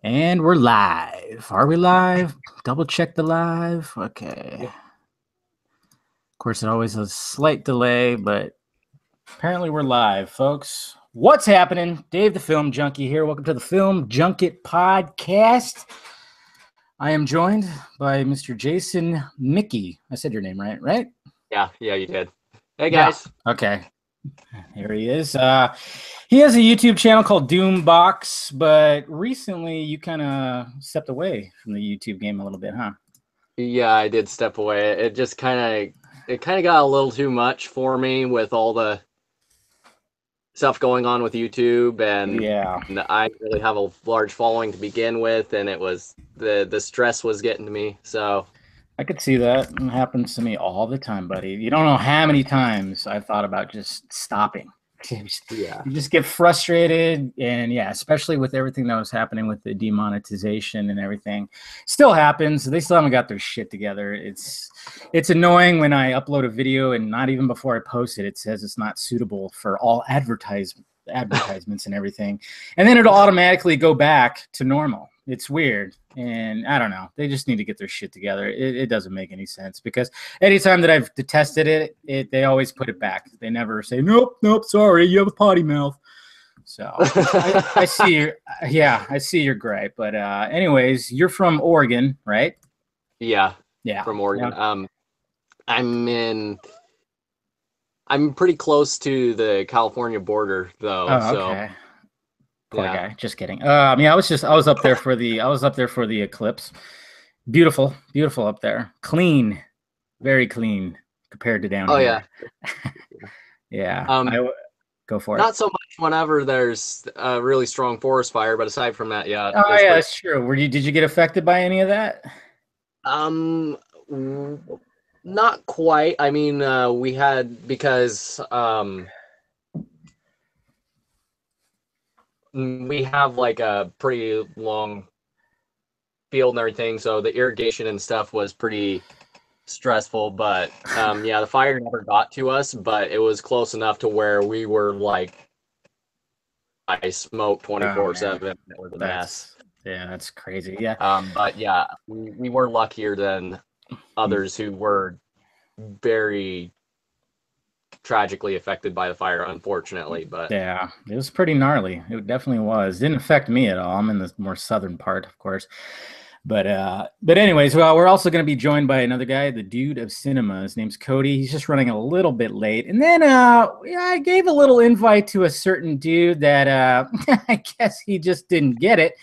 And we're live. Are we live? Double check the live. Okay. Yep. Of course, it always has a slight delay, but apparently we're live, folks. What's happening? Dave the Film Junkie here. Welcome to the Film Junket podcast. I am joined by Mr. Jason Mickey. I said your name right? Yeah, you did. Hey, guys. Yeah. Okay. Here he is. He has a YouTube channel called DoomBox, but recently you kind of stepped away from the YouTube game a little bit, huh? Yeah, I did step away. It just kind of got a little too much for me with all the stuff going on with YouTube, and Yeah. I really have a large following to begin with, and it was the stress was getting to me. So I could see that. It happens to me all the time, buddy. You don't know how many times I've thought about just stopping. yeah, You just get frustrated, and yeah, especially with everything that was happening with the demonetization and everything. Still happens. They still haven't got their shit together. It's annoying when I upload a video and not even before I post it, it says it's not suitable for all advertisements and everything, and then it'll automatically go back to normal. It's weird, and I don't know. They just need to get their shit together. It doesn't make any sense, because anytime that I've detested it, they always put it back. They never say, nope, sorry, you have a potty mouth. So I see I see your gripe. But anyways, you're from Oregon, right? yeah, from Oregon. Yeah. I'm pretty close to the California border, though. Oh, okay. Poor guy. Just kidding. Yeah, I was up there for the eclipse. Beautiful up there. Clean, very clean compared to down here. Yeah. Go for it. Not so much whenever there's a really strong forest fire, but aside from that, yeah. Oh yeah, that's true. Did you get affected by any of that? Not quite. I mean, we had, because we have like a pretty long field and everything, so the irrigation and stuff was pretty stressful. But yeah, the fire never got to us, but it was close enough to where we were like, I smoked 24/7. It was a mess. Yeah, that's crazy. Yeah. But yeah, we were luckier than others who were very tragically affected by the fire, unfortunately. But yeah, it was pretty gnarly. It definitely was. Didn't affect me at all. I'm in the more southern part, of course. But anyways, well, we're also going to be joined by another guy, the dude of cinema. His name's Cody. He's just running a little bit late. And then I gave a little invite to a certain dude that I guess he just didn't get it.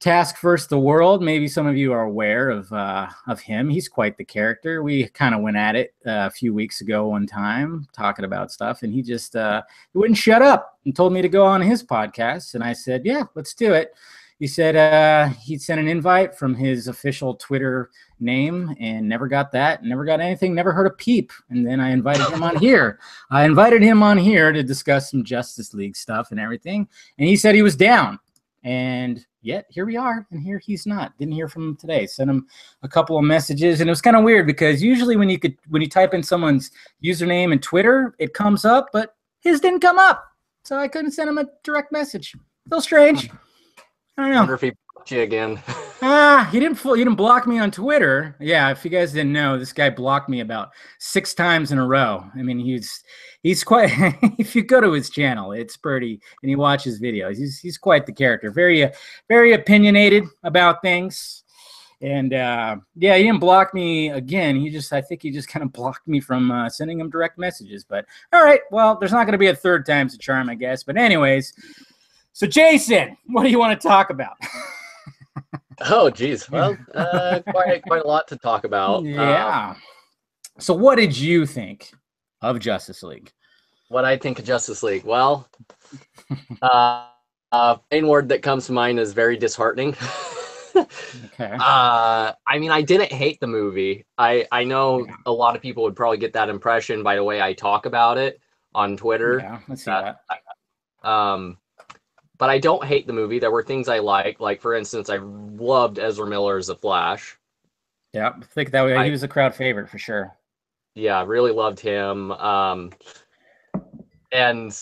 Task First the World. Maybe some of you are aware of him. He's quite the character. We kind of went at it a few weeks ago one time talking about stuff, and he just he wouldn't shut up and told me to go on his podcast. And I said, yeah, let's do it. He said he'd sent an invite from his official Twitter name and never got that, never got anything, never heard a peep. And then I invited him on here. I invited him on here to discuss some Justice League stuff and everything. And he said he was down. And yet here we are, and here he's not. Didn't hear from him today. Sent him a couple of messages, and it was kind of weird because usually when you type in someone's username in Twitter, it comes up, but his didn't come up, so I couldn't send him a direct message. A little strange. I don't know. I wonder if he blocked you again. He didn't block me on Twitter. Yeah, if you guys didn't know, this guy blocked me about 6 times in a row. I mean, he's quite. If you go to his channel, it's pretty, and you watch his videos, he's quite the character. Very very opinionated about things. And yeah, he didn't block me again. I think he just kind of blocked me from sending him direct messages. But all right, well, there's not going to be a third time's a charm, I guess. But anyways. So, Jason, what do you want to talk about? Oh, geez. Well, quite a lot to talk about. Yeah. So what did you think of Justice League? What I think of Justice League? Well, main word that comes to mind is very disheartening. Okay. I mean, I didn't hate the movie. I know a lot of people would probably get that impression by the way I talk about it on Twitter. Yeah, let's see that. But I don't hate the movie. There were things I liked. Like, for instance, I loved Ezra Miller as the Flash. Yeah, I think that he was a crowd favorite for sure. Yeah, I really loved him. And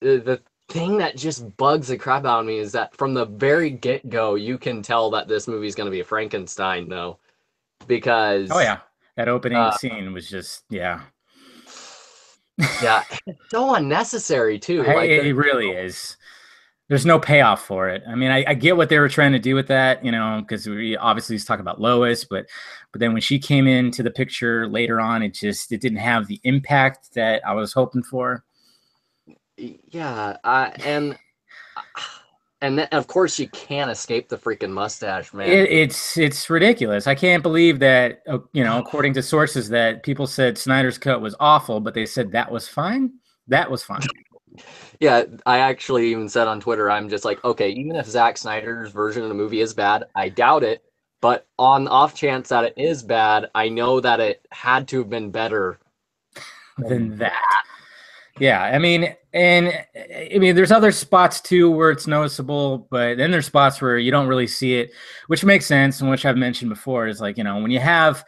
the thing that just bugs the crap out of me is that from the very get-go, you can tell that this movie is going to be a Frankenstein, though, because Oh yeah, that opening scene was just yeah. Yeah, it's so unnecessary too. Like It really is. There's no payoff for it. I mean, I get what they were trying to do with that, you know, because we obviously just talk about Lois, but then when she came into the picture later on, it didn't have the impact that I was hoping for. Yeah, and then, of course you can't escape the freaking mustache, man. It's ridiculous. I can't believe that, you know, according to sources, that people said Snyder's cut was awful, but they said that was fine. That was fine. Yeah, I actually even said on Twitter, I'm just like, okay, even if Zack Snyder's version of the movie is bad, I doubt it. But on the off chance that it is bad, I know that it had to have been better than that. Yeah, I mean, there's other spots too where it's noticeable, but then there's spots where you don't really see it, which makes sense, and which I've mentioned before is like, you know, when you have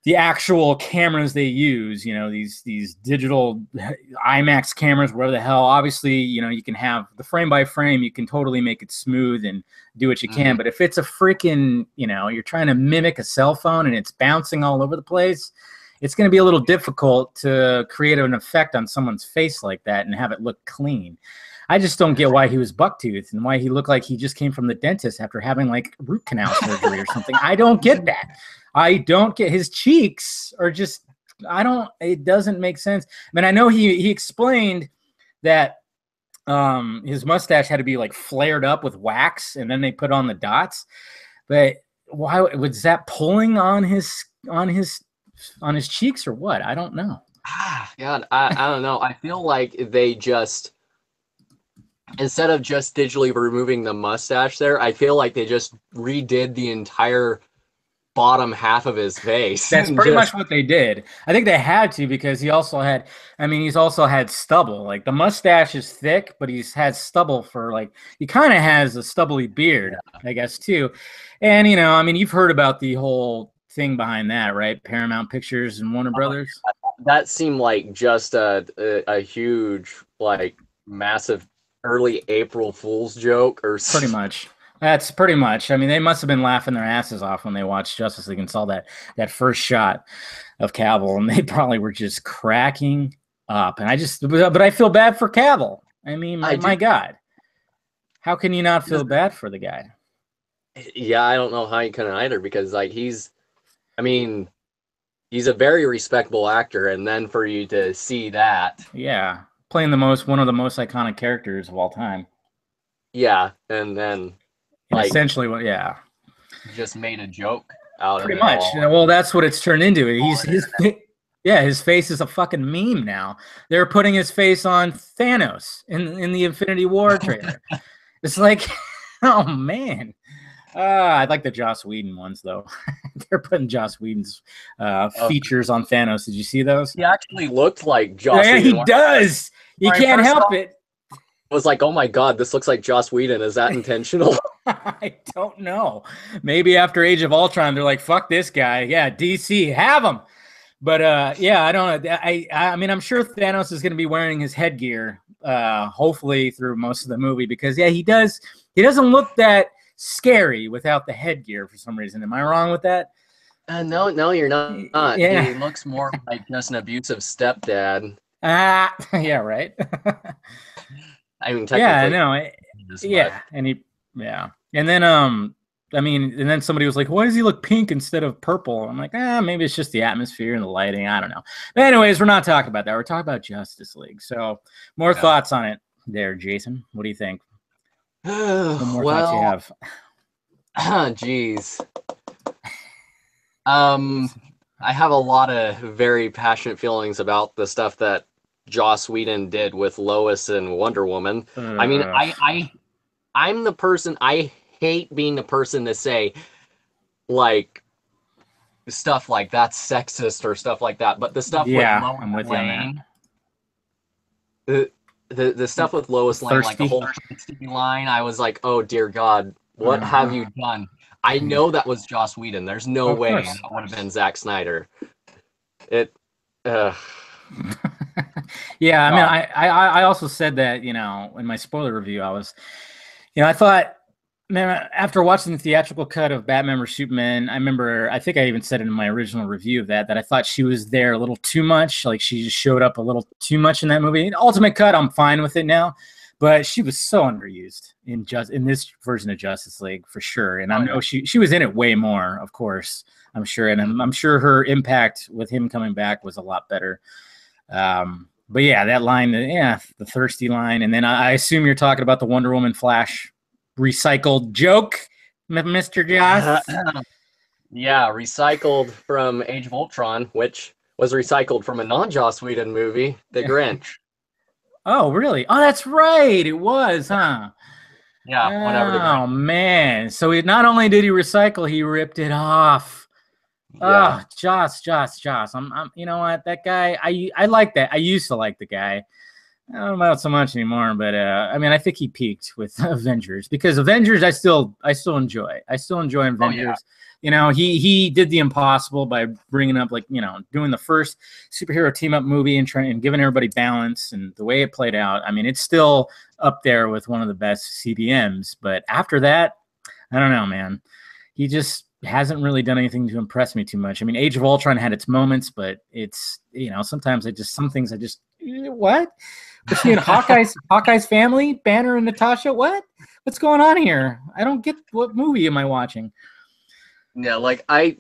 the actual cameras they use, you know, these digital IMAX cameras, whatever the hell, obviously, you know, you can have the frame by frame, you can totally make it smooth and do what you can. But if it's a freaking, you know, you're trying to mimic a cell phone and it's bouncing all over the place, it's going to be a little difficult to create an effect on someone's face like that and have it look clean. I just don't get why he was buck-toothed and why he looked like he just came from the dentist after having like root canal surgery or something. I don't get that. I don't get his cheeks are just, it doesn't make sense. I mean, I know he explained that his mustache had to be like flared up with wax and then they put on the dots. But why was that pulling on his cheeks or what? I don't know. God, I don't know. I feel like they just, instead of just digitally removing the mustache there, I feel like they just redid the entire bottom half of his face. That's pretty much what they did. I think they had to because he's also had stubble. Like the mustache is thick, but he's had stubble for like, he kind of has a stubbly beard, I guess, too. And, you know, I mean, you've heard about the whole thing behind that, right? Paramount Pictures and Warner Brothers. That seemed like just a huge, like, massive early April Fool's joke or something. Pretty much. That's pretty much. I mean, they must have been laughing their asses off when they watched Justice League and saw that first shot of Cavill, and they probably were just cracking up. And but I feel bad for Cavill. I mean, my God, how can you not feel bad for the guy? Yeah, I don't know how you can either, because like he's a very respectable actor, and then for you to see that, yeah, playing one of the most iconic characters of all time. Yeah, and then. Like, essentially, what? Yeah, just made a joke out of it. Pretty much. Well, that's what it's turned into. His face is a fucking meme now. They're putting his face on Thanos in the Infinity War trailer. It's like, oh man. I like the Joss Whedon ones though. They're putting Joss Whedon's features on Thanos. Did you see those? He actually looked like Joss Whedon. He does. You can't help it. Was like, oh my God, this looks like Joss Whedon. Is that intentional? I don't know. Maybe after Age of Ultron, they're like, fuck this guy. Yeah, DC, have him. But yeah, I don't know. I mean, I'm sure Thanos is going to be wearing his headgear, hopefully through most of the movie, because yeah, he doesn't look that scary without the headgear for some reason. Am I wrong with that? No, you're not. Yeah. He looks more like just an abusive stepdad. Yeah, right. I mean, technically, yeah, no, yeah, and then and then somebody was like, "Why does he look pink instead of purple?" I'm like, maybe it's just the atmosphere and the lighting. I don't know. But anyways, we're not talking about that. We're talking about Justice League. So, more thoughts on it, there, Jason. What do you think? What more thoughts you have? Geez. I have a lot of very passionate feelings about the stuff that Joss Whedon did with Lois and Wonder Woman. I mean, I'm the person, I hate being the person to say like stuff like that's sexist or stuff like that, but the stuff with Lois I'm with Lane, you on that. The stuff with Lois Lane, like the whole line, I was like, oh dear God, what have you done? I know that was Joss Whedon. There's no way that would have been Zack Snyder. Yeah, I mean, God. I also said that, you know, in my spoiler review, I was, you know, I thought, man, after watching the theatrical cut of Batman vs Superman, I think I even said it in my original review of that I thought she was there a little too much, like she just showed up a little too much in that movie. In Ultimate Cut, I'm fine with it now, but she was so underused in this version of Justice League for sure. And I know she was in it way more, of course, I'm sure, and I'm sure her impact with him coming back was a lot better. But yeah, that line, yeah, the thirsty line. And then I assume you're talking about the Wonder Woman Flash recycled joke, Mr. Joss. Yeah, recycled from Age of Ultron, which was recycled from a non-Joss Whedon movie, The Grinch. Oh, really? Oh, that's right. It was, huh? Yeah, whenever the Grinch. Oh, man. So not only did he recycle, he ripped it off. Yeah. Oh, Joss. You know what? That guy, I like that. I used to like the guy. I don't know so much anymore, but I mean, I think he peaked with Avengers, because Avengers I still enjoy. I still enjoy Avengers. Oh, yeah. You know, he did the impossible by bringing up, like, you know, doing the first superhero team up movie and giving everybody balance, and the way it played out. I mean, it's still up there with one of the best CBMs. But after that, I don't know, man. He just hasn't really done anything to impress me too much. I mean, Age of Ultron had its moments, but it's, you know, sometimes some things I just, what? Was she in Hawkeye's family? Banner and Natasha? What? What's going on here? I don't get, what movie am I watching? Yeah, like I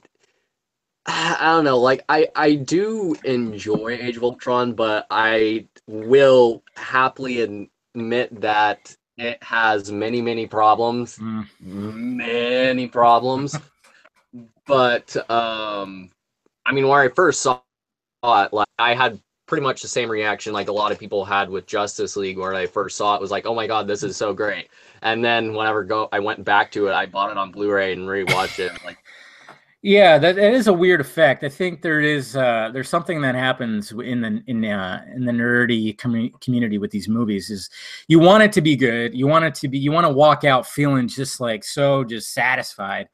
don't know, like I do enjoy Age of Ultron, but I will happily admit that it has many problems. Many problems. But I mean, when I first saw it, like, I had pretty much the same reaction like a lot of people had with Justice League, where I first saw it, was like, oh my god, this is so great. And then whenever I went back to it, I bought it on Blu-ray and rewatched it. Like, yeah, that is a weird effect. I think there's something that happens in the nerdy community with these movies. Is you want it to be good, you want to walk out feeling just satisfied.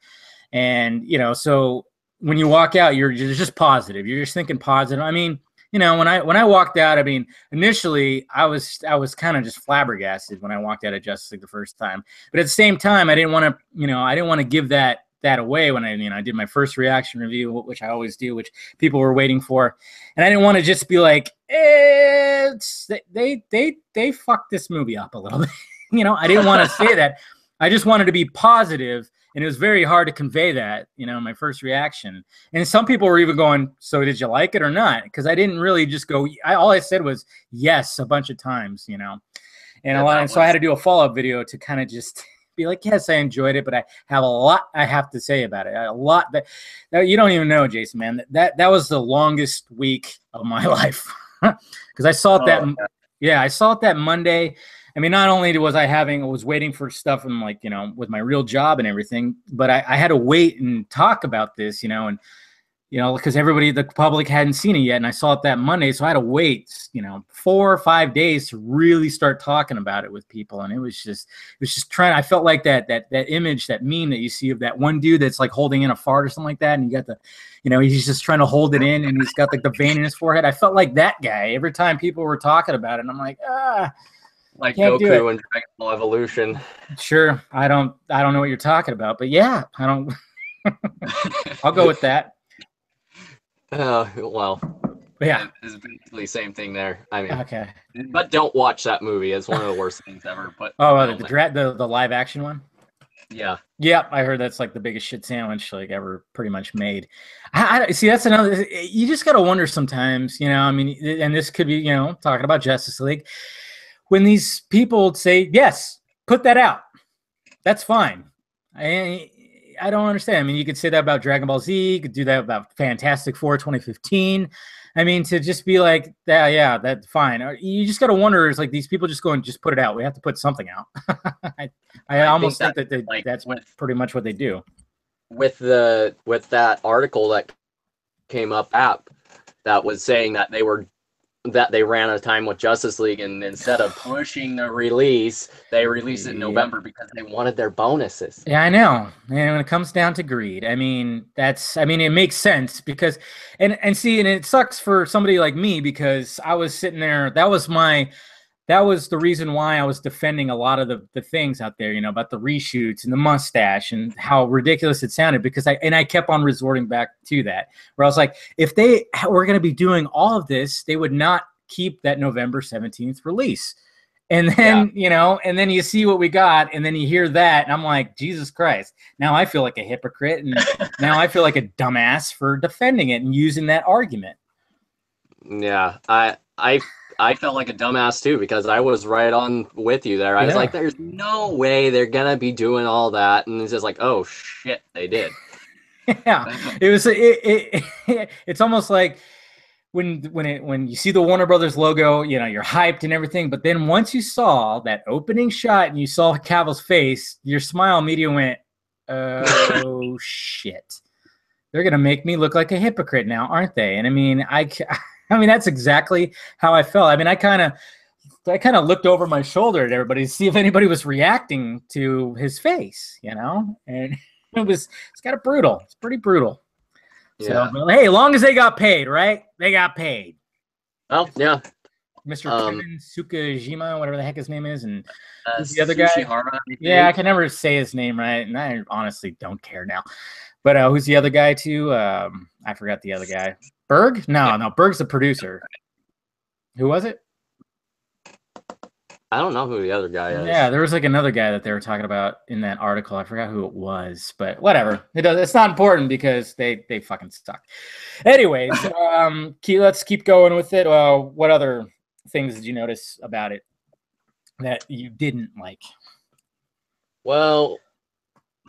And, you know, so when you walk out, you're just positive. You're just thinking positive. I mean, you know, when I walked out, I mean, initially I was kind of just flabbergasted when I walked out of Justice League the first time. But at the same time, I didn't want to give that away when I did my first reaction review, which I always do, which people were waiting for. And I didn't want to just be like, they fucked this movie up a little bit. You know, I didn't want to say that. I just wanted to be positive. And it was very hard to convey that, you know, my first reaction. And some people were even going, so did you like it or not? Because I didn't really just go, all I said was yes a bunch of times, you know. And so I had to do a follow-up video to kind of just be like, yes, I enjoyed it, but I have a lot I have to say about it. A lot that you don't even know, Jason, man. That was the longest week of my life. Because I saw it I saw it that Monday. I mean, not only was I was waiting for stuff and, like, you know, with my real job and everything, but I had to wait and talk about this, you know, and, you know, because the public hadn't seen it yet. And I saw it that Monday. So I had to wait, you know, 4 or 5 days to really start talking about it with people. And it was just I felt like that image, that meme that you see of that one dude that's like holding in a fart or something like that. And you got you know, he's just trying to hold it in and he's got like the vein in his forehead. I felt like that guy every time people were talking about it. And I'm like, like Goku and Dragon Ball Evolution. Sure. I don't know what you're talking about, but yeah, I don't. I'll go with that. Well, yeah, it's basically the same thing there. I mean, okay, but don't watch that movie. It's one of the worst things ever. But the live action one. Yeah. I heard that's like the biggest shit sandwich like ever pretty much made. I see, that's another. You just gotta wonder sometimes, you know. I mean, and this could be, you know, talking about Justice League. When these people say, yes, put that out, that's fine. I don't understand. I mean, you could say that about Dragon Ball Z. You could do that about Fantastic Four 2015. I mean, to just be like, yeah, that's fine. You just got to wonder, is like these people just going, just put it out. We have to put something out. I almost think that that's pretty much what they do. With that article that came up that was saying that they were that they ran out of time with Justice League, and instead of pushing the release, they released it in November because they wanted their bonuses. Yeah, I know. And when it comes down to greed, I mean, it makes sense because, and see, and it sucks for somebody like me because I was sitting there. That was the reason why I was defending a lot of the things out there, about the reshoots and the mustache and how ridiculous it sounded, because I kept on resorting back to that, where I was like, if they were going to be doing all of this, they would not keep that November 17th release. And then, and then you see what we got, and then you hear that, and I'm like, Jesus Christ. Now I feel like a hypocrite, and now I feel like a dumbass for defending it and using that argument. Yeah, I felt like a dumbass too, because I was right on with you there. I was like, there's no way they're gonna be doing all that, and it's just like, oh shit, they did. Yeah, it's almost like when you see the Warner Brothers logo, you're hyped and everything, but then once you saw that opening shot and you saw Cavill's face, your smile immediately went, oh shit, they're gonna make me look like a hypocrite now, aren't they? And I mean, that's exactly how I felt. I mean, I kind of looked over my shoulder at everybody to see if anybody was reacting to his face, and it's kind of brutal. It's pretty brutal. Yeah. So, hey, as long as they got paid, right? They got paid. Oh, yeah. Mr. Kevin Tsukajima, whatever the heck his name is, and who's the other guy? Yeah, I can never say his name right, and I honestly don't care now. But who's the other guy, too? I forgot the other guy. Berg? No, Berg's the producer. Who was it? I don't know who the other guy is. Yeah, there was like another guy that they were talking about in that article. I forgot who it was, but whatever. It's not important because they fucking suck. Anyways, let's keep going with it. What other things did you notice about it that you didn't like? Well,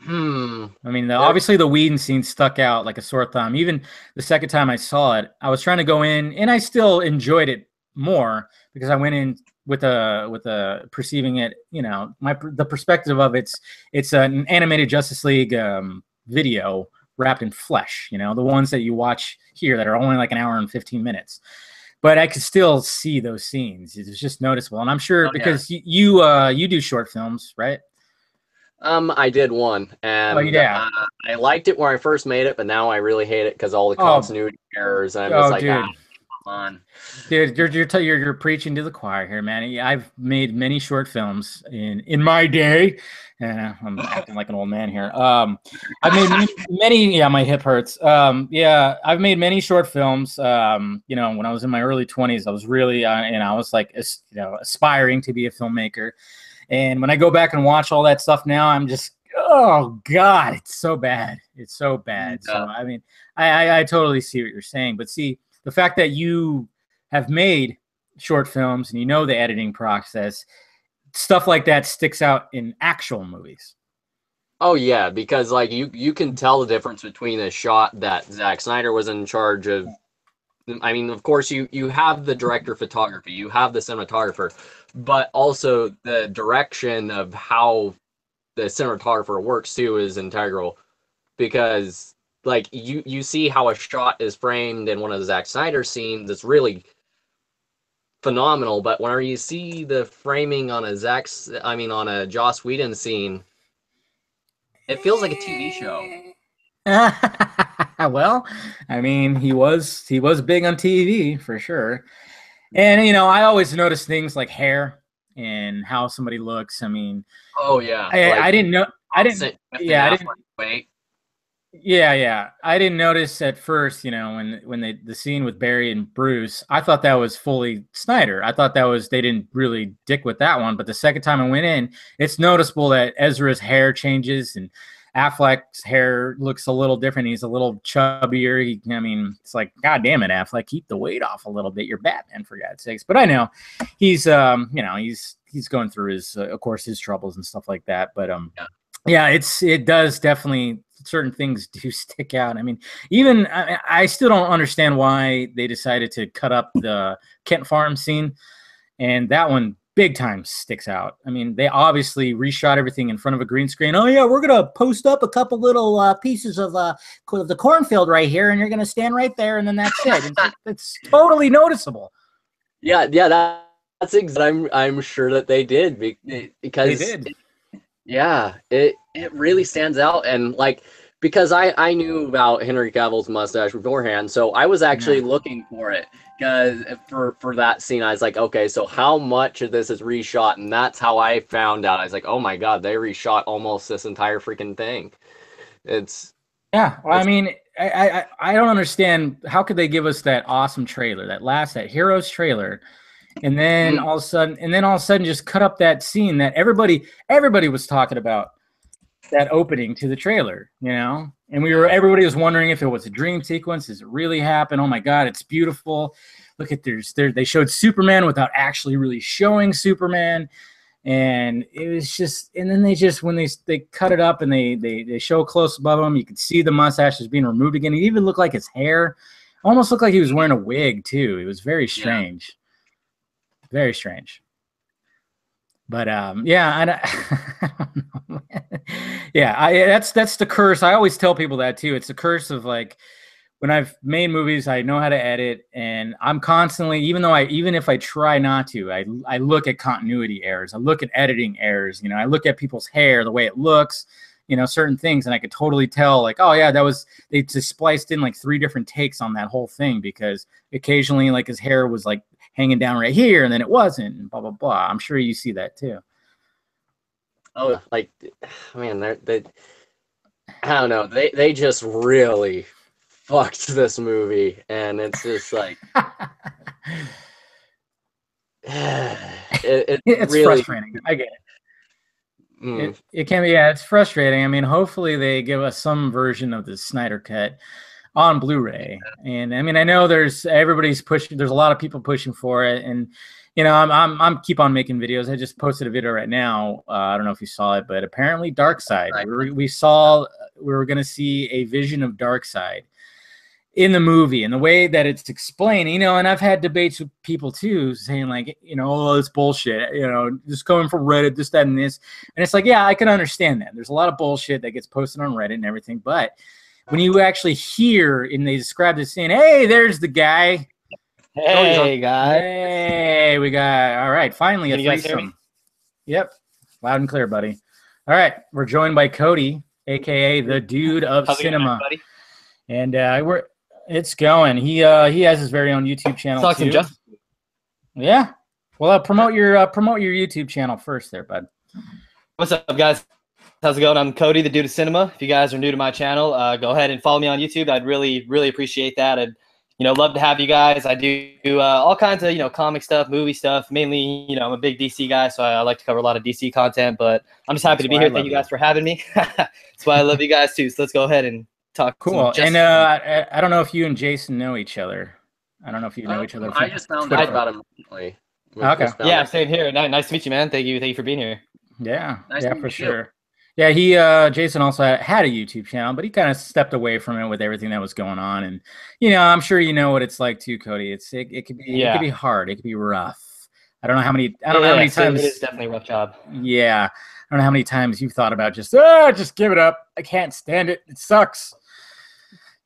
I mean, obviously the Whedon scene stuck out like a sore thumb. Even the second time I saw it, I was trying to go in, and I still enjoyed it more because I went in with a perceiving it, the perspective of it's an animated Justice League video wrapped in flesh, the ones that you watch here that are only like an hour and 15 minutes. But I could still see those scenes. It was just noticeable, and I'm sure because you do short films, right? I did one, and I liked it when I first made it, but now I really hate it because all the continuity errors. And I'm just like, dude. Come on, dude, you're preaching to the choir here, man. I've made many short films in my day. I'm acting like an old man here. I've made many. Yeah, my hip hurts. I've made many short films. When I was in my early 20s, I was really, I was like, aspiring to be a filmmaker. And when I go back and watch all that stuff now, I'm just, oh God, it's so bad. It's so bad. Yeah. So, I mean, I totally see what you're saying. But see, the fact that you have made short films and the editing process, stuff like that sticks out in actual movies. Oh, yeah, because like you can tell the difference between a shot that Zack Snyder was in charge of. I mean, of course, you have the director of photography, you have the cinematographer, but also the direction of how the cinematographer works too is integral, because like you see how a shot is framed in one of the Zack Snyder scenes, it's really phenomenal, but whenever you see the framing on a Joss Whedon scene, it feels like a TV show. Well, I mean, he was big on TV for sure. And I always notice things like hair and how somebody looks. I mean, I didn't know. I didn't. Yeah, I didn't. Wait. Yeah. I didn't notice at first. When the scene with Barry and Bruce, I thought that was fully Snyder. I thought they didn't really dick with that one. But the second time I went in, it's noticeable that Ezra's hair changes and Affleck's hair looks a little different. He's a little chubbier. It's like, God damn it, Affleck, keep the weight off a little bit. You're Batman, for God's sakes. But I know he's, he's going through his, of course, his troubles and stuff like that. But it does definitely, certain things do stick out. I mean, even I still don't understand why they decided to cut up the Kent Farm scene, and that one big time sticks out. I mean, they obviously reshot everything in front of a green screen. Oh yeah, we're gonna post up a couple little pieces of the cornfield right here, and you're gonna stand right there, and then that's it. It's totally noticeable. Yeah, that's exactly. I'm sure that they did They because did. yeah, it really stands out. And like, because I knew about Henry Cavill's mustache beforehand, so I was actually Yeah. looking for it because for that scene, I was like, okay, so how much of this is reshot? And that's how I found out. I was like, oh my god, they reshot almost this entire freaking thing. It's Yeah. Well, I it's mean, I don't understand how could they give us that awesome trailer, that Heroes trailer, mm, and then all of a sudden just cut up that scene that everybody was talking about, that opening to the trailer, you know? And everybody was wondering if it was a dream sequence. Does it really happen? Oh my God, it's beautiful. Look at they showed Superman without actually really showing Superman. And it was just, and then when they cut it up and they show close above him, you could see the mustache is being removed again. It even looked like his hair almost looked like he was wearing a wig too. It was very yeah. strange. Very strange. But yeah, I don't know. Yeah, that's the curse. I always tell people that too. It's the curse of like when I've made movies, I know how to edit, and I'm constantly, even if I try not to, I look at continuity errors, I look at editing errors. You know, I look at people's hair, the way it looks, you know, certain things, and I could totally tell, like, oh yeah, they just spliced in like 3 different takes on that whole thing because occasionally, like, his hair was like hanging down right here, and then it wasn't, and blah blah blah. I'm sure you see that too. Oh, like, man, they I don't know. They just really fucked this movie, and it's just like it It's really. frustrating. I get it. Mm, It can be, yeah, it's frustrating. I mean, hopefully they give us some version of the Snyder cut on Blu-ray. And I mean, I know everybody's pushing. There's a lot of people pushing for it, and you know, I'm keep on making videos. I just posted a video right now. I don't know if you saw it, but apparently, Darkseid. right. We were going to see a vision of Darkseid in the movie, and the way that it's explained, you know, and I've had debates with people too saying like, you know, oh, it's bullshit, you know, just coming from Reddit, this, that, and this. And it's like, yeah, I can understand that. There's a lot of bullshit that gets posted on Reddit and everything. But when you actually hear and they describe this saying, hey, there's the guy. Hey guys, Hey, we got, all right, finally a can you guys hear me? threesome. Yep. Loud and clear, buddy. All right. We're joined by Cody, aka the dude of How's it going, cinema. buddy? And it's going. He has his very own YouTube channel Talk some too. justice. Yeah. Well, promote your YouTube channel first, there, bud. What's up, guys? How's it going? I'm Cody, the dude of cinema. If you guys are new to my channel, go ahead and follow me on YouTube. I'd really, really appreciate that. I'd, love to have you guys. I do all kinds of, comic stuff, movie stuff. Mainly, I'm a big DC guy, so I like to cover a lot of DC content. But I'm just happy to be here. Thank you guys for having me. That's why I love you guys too. So let's go ahead and talk. Cool. And I don't know if you and Jason know each other. I don't know if you know each other. I just found out about him recently. Okay. Yeah, same here. Nice to meet you, man. Thank you for being here. Yeah. Nice yeah, to for meet you. sure. Yeah, Jason also had a YouTube channel, but he kind of stepped away from it with everything that was going on. And I'm sure you know what it's like too, Cody. It could be hard. It could be rough. I don't know how many times. It is definitely a rough job. Yeah, I don't know how many times you've thought about just give it up. I can't stand it. It sucks.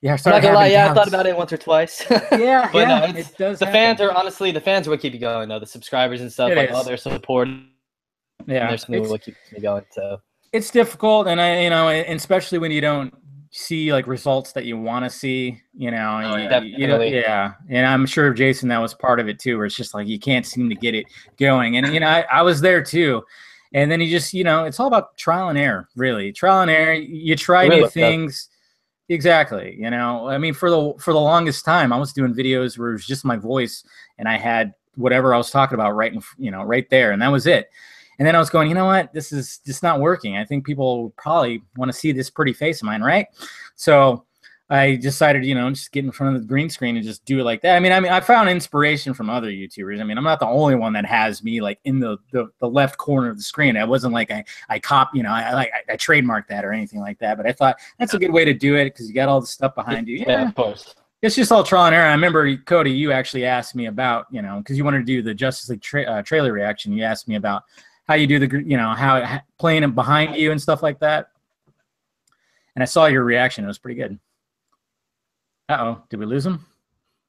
Yeah, I'm not gonna lie. Yeah, I thought about it once or twice. Yeah, but yeah, no, it does. The fans are the fans are what keep you going though. The subscribers and stuff, like all their support. Yeah, there's something what keeps me going. So it's difficult, and and especially when you don't see like results that you want to see. Definitely. Yeah, and I'm sure Jason, that was part of it too, where it's just like you can't seem to get it going. And I was there too. And then you just, it's all about trial and error, really. Trial and error. You try new things. Exactly. I mean, for the longest time, I was doing videos where it was just my voice, and I had whatever I was talking about right there, and that was it. And then I was going, you know what? This is just not working. I think people probably want to see this pretty face of mine, right? So I decided, just get in front of the green screen and just do it like that. I mean, I found inspiration from other YouTubers. I mean, I'm not the only one that has me like in the left corner of the screen. It wasn't like I trademarked that or anything like that. But I thought that's a good way to do it because you got all the stuff behind you. Yeah, of course. It's just all trial and error. I remember, Cody, you actually asked me about, because you wanted to do the Justice League trailer reaction. You asked me about how you do how playing it behind you and stuff like that. And I saw your reaction. It was pretty good. Uh-oh, did we lose him?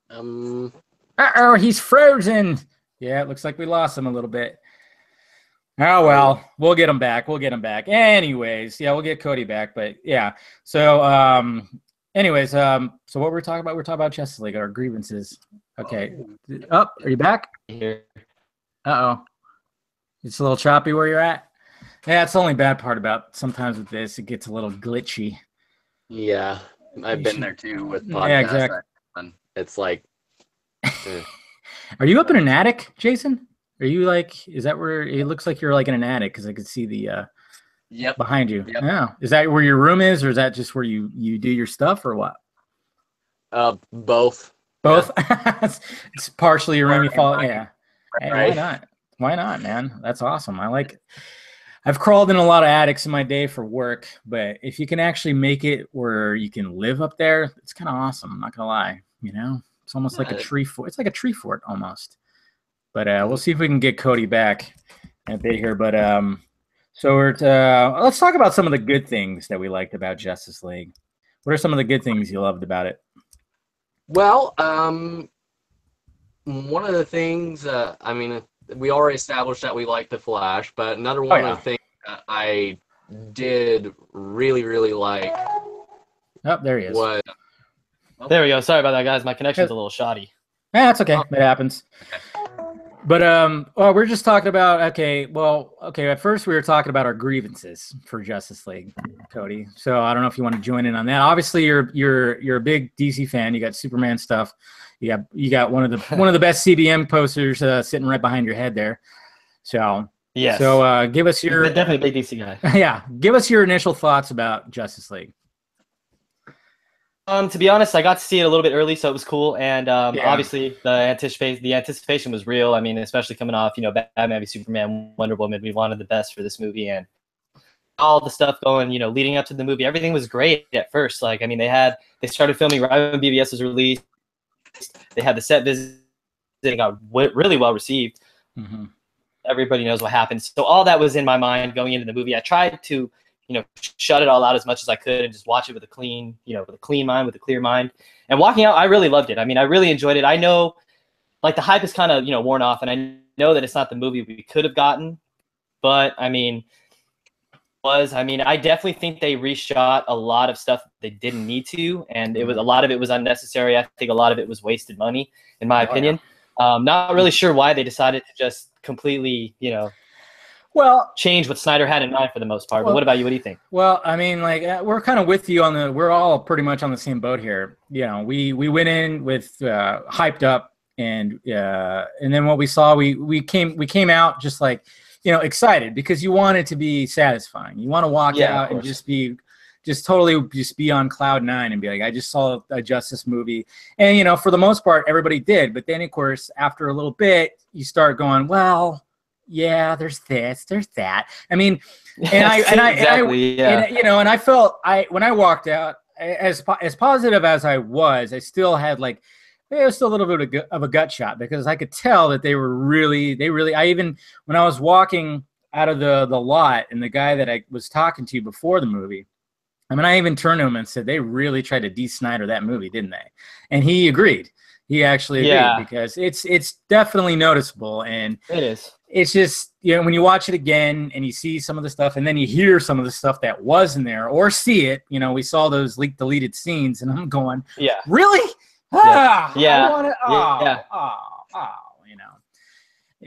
Um. Uh-oh, he's frozen. Yeah, it looks like we lost him a little bit. Oh well, we'll get him back. We'll get him back. Anyways, yeah, we'll get Cody back. But yeah, so anyways, so what we're talking about? We're talking about Justice League, our grievances. Okay. Oh, are you back? Here. Uh-oh. It's a little choppy where you're at. Yeah, it's the only bad part about sometimes with this, it gets a little glitchy. Yeah, I've been there too with podcasts. Yeah, exactly. It's like. Are you up in an attic, Jason? Are you like? Is that where it looks like you're like in an attic? Because I could see the behind you. Yep. Yeah. Is that where your room is, or is that just where you do your stuff, or what? Both. Both. Yeah. It's partially your room. You fall. Yeah. Hey, Right. why not? Why not, man? That's awesome. I like. I've crawled in a lot of attics in my day for work, but if you can actually make it where you can live up there, it's kind of awesome. I'm not gonna lie. You know, it's almost like a tree fort. It's like a tree fort almost. But we'll see if we can get Cody back a bit here. But so let's talk about some of the good things that we liked about Justice League. What are some of the good things you loved about it? Well, one of the things, I mean, we already established that we like the Flash, but another one of the things that I did really, really like. Oh, there he is. There we go. Sorry about that, guys. My connection's a little shoddy. Yeah, that's okay. It happens. But well, we're just talking about at first we were talking about our grievances for Justice League, Cody. So I don't know if you want to join in on that. Obviously, you're a big DC fan. You got Superman stuff. You got one of the best CBM posters sitting right behind your head there. So yes. So give us your definitely a big DC guy. Yeah, give us your initial thoughts about Justice League. To be honest, I got to see it a little bit early, so it was cool. And obviously, the anticipation was real. I mean, especially coming off, Batman v Superman, Wonder Woman. We wanted the best for this movie, and all the stuff going, leading up to the movie. Everything was great at first. Like, I mean, they started filming right when BVS was released. They had the set visit. It got really well received. Mm-hmm. Everybody knows what happened. So all that was in my mind going into the movie. I tried to shut it all out as much as I could and just watch it with a clean, with a clean mind, with a clear mind. And walking out, I really loved it. I mean, I really enjoyed it. I know, like, the hype is kind of, worn off, and I know that it's not the movie we could have gotten, but I mean, I definitely think they reshot a lot of stuff they didn't need to, and a lot of it was unnecessary. I think a lot of it was wasted money, in my opinion. Yeah. Not really sure why they decided to just completely, change what Snyder had in mind for the most part. But what about you? What do you think? Well, I mean, like, we're kind of with you we're all pretty much on the same boat here. We went in with hyped up, and then what we saw, we came out just like, excited, because you want it to be satisfying. You want to walk out and just totally be on cloud nine and be like, I just saw a Justice movie. And, for the most part, everybody did. But then, of course, after a little bit, you start going, well, yeah, there's this, there's that. I mean, and I felt when I walked out, as positive as I was, I still had it was still a little bit of a gut shot, because I could tell that they really, when I was walking out of the lot, and the guy that I was talking to before the movie, I mean, I even turned to him and said, they really tried to de-Snyder that movie, didn't they? And he agreed. He actually agreed, because it's definitely noticeable, and it is. It's just, when you watch it again and you see some of the stuff, and then you hear some of the stuff that was in there, or see it, we saw those leaked deleted scenes, and I'm going, really?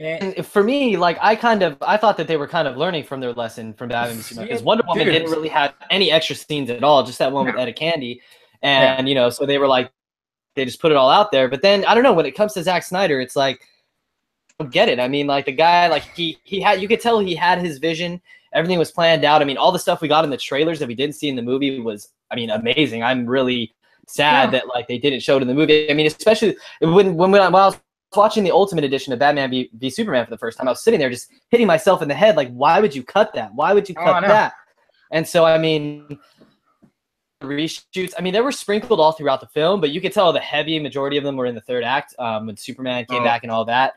And for me, I thought that they were kind of learning from their lesson from Batman v Superman, because Wonder Woman didn't really have any extra scenes at all, just that one with Etta Candy, and so they were they just put it all out there. But then I don't know, when it comes to Zack Snyder, it's like, I don't get it. I mean, the guy, he had, you could tell he had his vision. Everything was planned out. I mean, all the stuff we got in the trailers that we didn't see in the movie was, amazing. I'm really sad that they didn't show it in the movie. I mean, especially when I was watching the Ultimate Edition of Batman v Superman for the first time, I was sitting there just hitting myself in the head, like, why would you cut that? Why would you cut that? And so, I mean, reshoots, they were sprinkled all throughout the film, but you could tell the heavy majority of them were in the third act, when Superman came back and all that.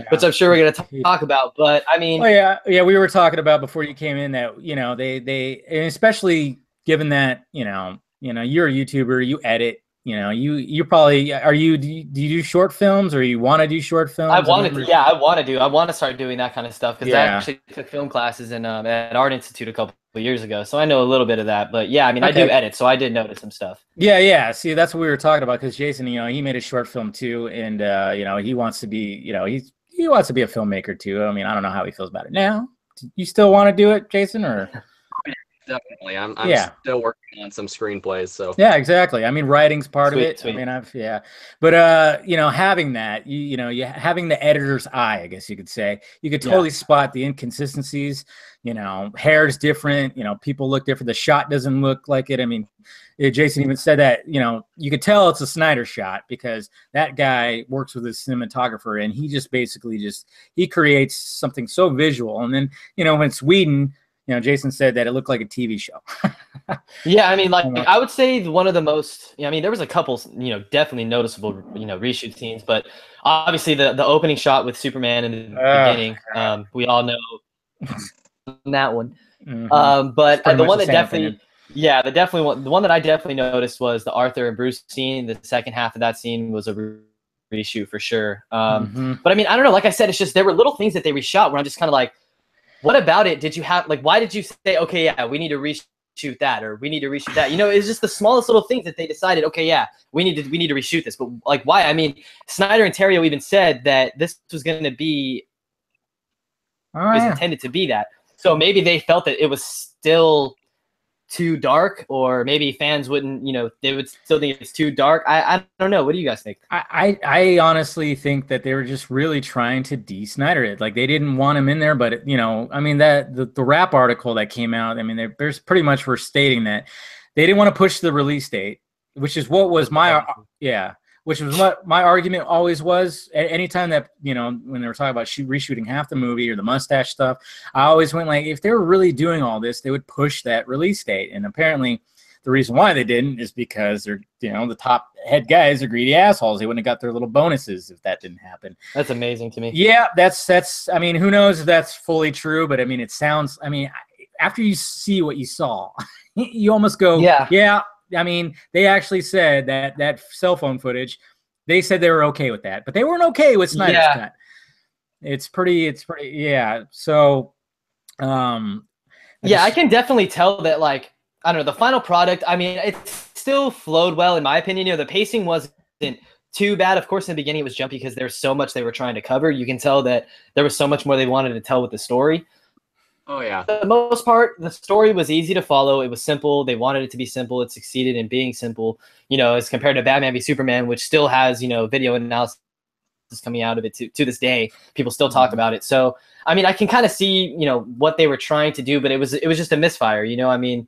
Which I'm sure we're going to talk about, but I mean, we were talking about before you came in that they and especially given that you're a YouTuber, you edit, you probably do you do short films, or you want to do short films? I want to start doing that kind of stuff, because I Yeah. actually took film classes in at Art Institute a couple of years ago, so I know a little bit of that. But yeah, I mean, I do Okay. edit, so I did notice some stuff. Yeah. See, that's what we were talking about, because Jason, he made a short film too, and he wants to be, he wants to be a filmmaker too. I mean, I don't know how he feels about it now. You still want to do it, Jason, or? Definitely. I'm Yeah. still working on some screenplays, so. Yeah, exactly. I mean, writing's part of it. Sweet. I mean, but having that, you having the editor's eye, I guess you could say, you could totally spot the inconsistencies. Hair's different. People look different. The shot doesn't look like it. I mean, Jason even said that, you could tell it's a Snyder shot, because that guy works with his cinematographer, and he just basically he creates something so visual. And then, when it's Whedon, Jason said that it looked like a TV show. Yeah, I mean, I would say one of the most, I mean, there was a couple, definitely noticeable, reshoot scenes, but obviously the opening shot with Superman in the beginning, we all know that one. Mm-hmm. But the one that definitely, the one that I definitely noticed was the Arthur and Bruce scene. The second half of that scene was a reshoot for sure. But I mean, I don't know. Like I said, it's just there were little things that they reshot where I'm just kind of like, what about it? Did you have why did you say, okay, yeah, we need to reshoot that, or we need to reshoot that? It's just the smallest little things that they decided, okay, yeah, we need to reshoot this. But why? I mean, Snyder and Terrio even said that this was going to be intended to be that. So maybe they felt that it was still too dark, or maybe fans wouldn't, they would still think it's too dark. I don't know. What do you guys think? I honestly think that they were just really trying to de-Snyder it. Like, they didn't want him in there, but I mean, that the rap article that came out, I mean, there's pretty much were stating that they didn't want to push the release date, which is what was which was what my argument always was. Anytime that, when they were talking about reshooting half the movie or the mustache stuff, I always went like, if they were really doing all this, they would push that release date. And apparently the reason why they didn't is because they're, the top head guys are greedy assholes. They wouldn't have got their little bonuses if that didn't happen. That's amazing to me. Yeah, that's, I mean, who knows if that's fully true, but I mean, it sounds, I mean, after you see what you saw, you almost go, yeah. I mean, they actually said that cell phone footage, they said they were okay with that, but they weren't okay with Snyder's cut. It's pretty, yeah. So, I can definitely tell that, I don't know, the final product, I mean, it still flowed well, in my opinion. The pacing wasn't too bad. Of course, in the beginning, it was jumpy because there's so much they were trying to cover. You can tell that there was so much more they wanted to tell with the story. Oh, yeah. For the most part, the story was easy to follow. It was simple. They wanted it to be simple. It succeeded in being simple, as compared to Batman v Superman, which still has, video analysis coming out of it to this day. People still talk about it. So, I mean, I can kind of see, what they were trying to do, but it was just a misfire, I mean,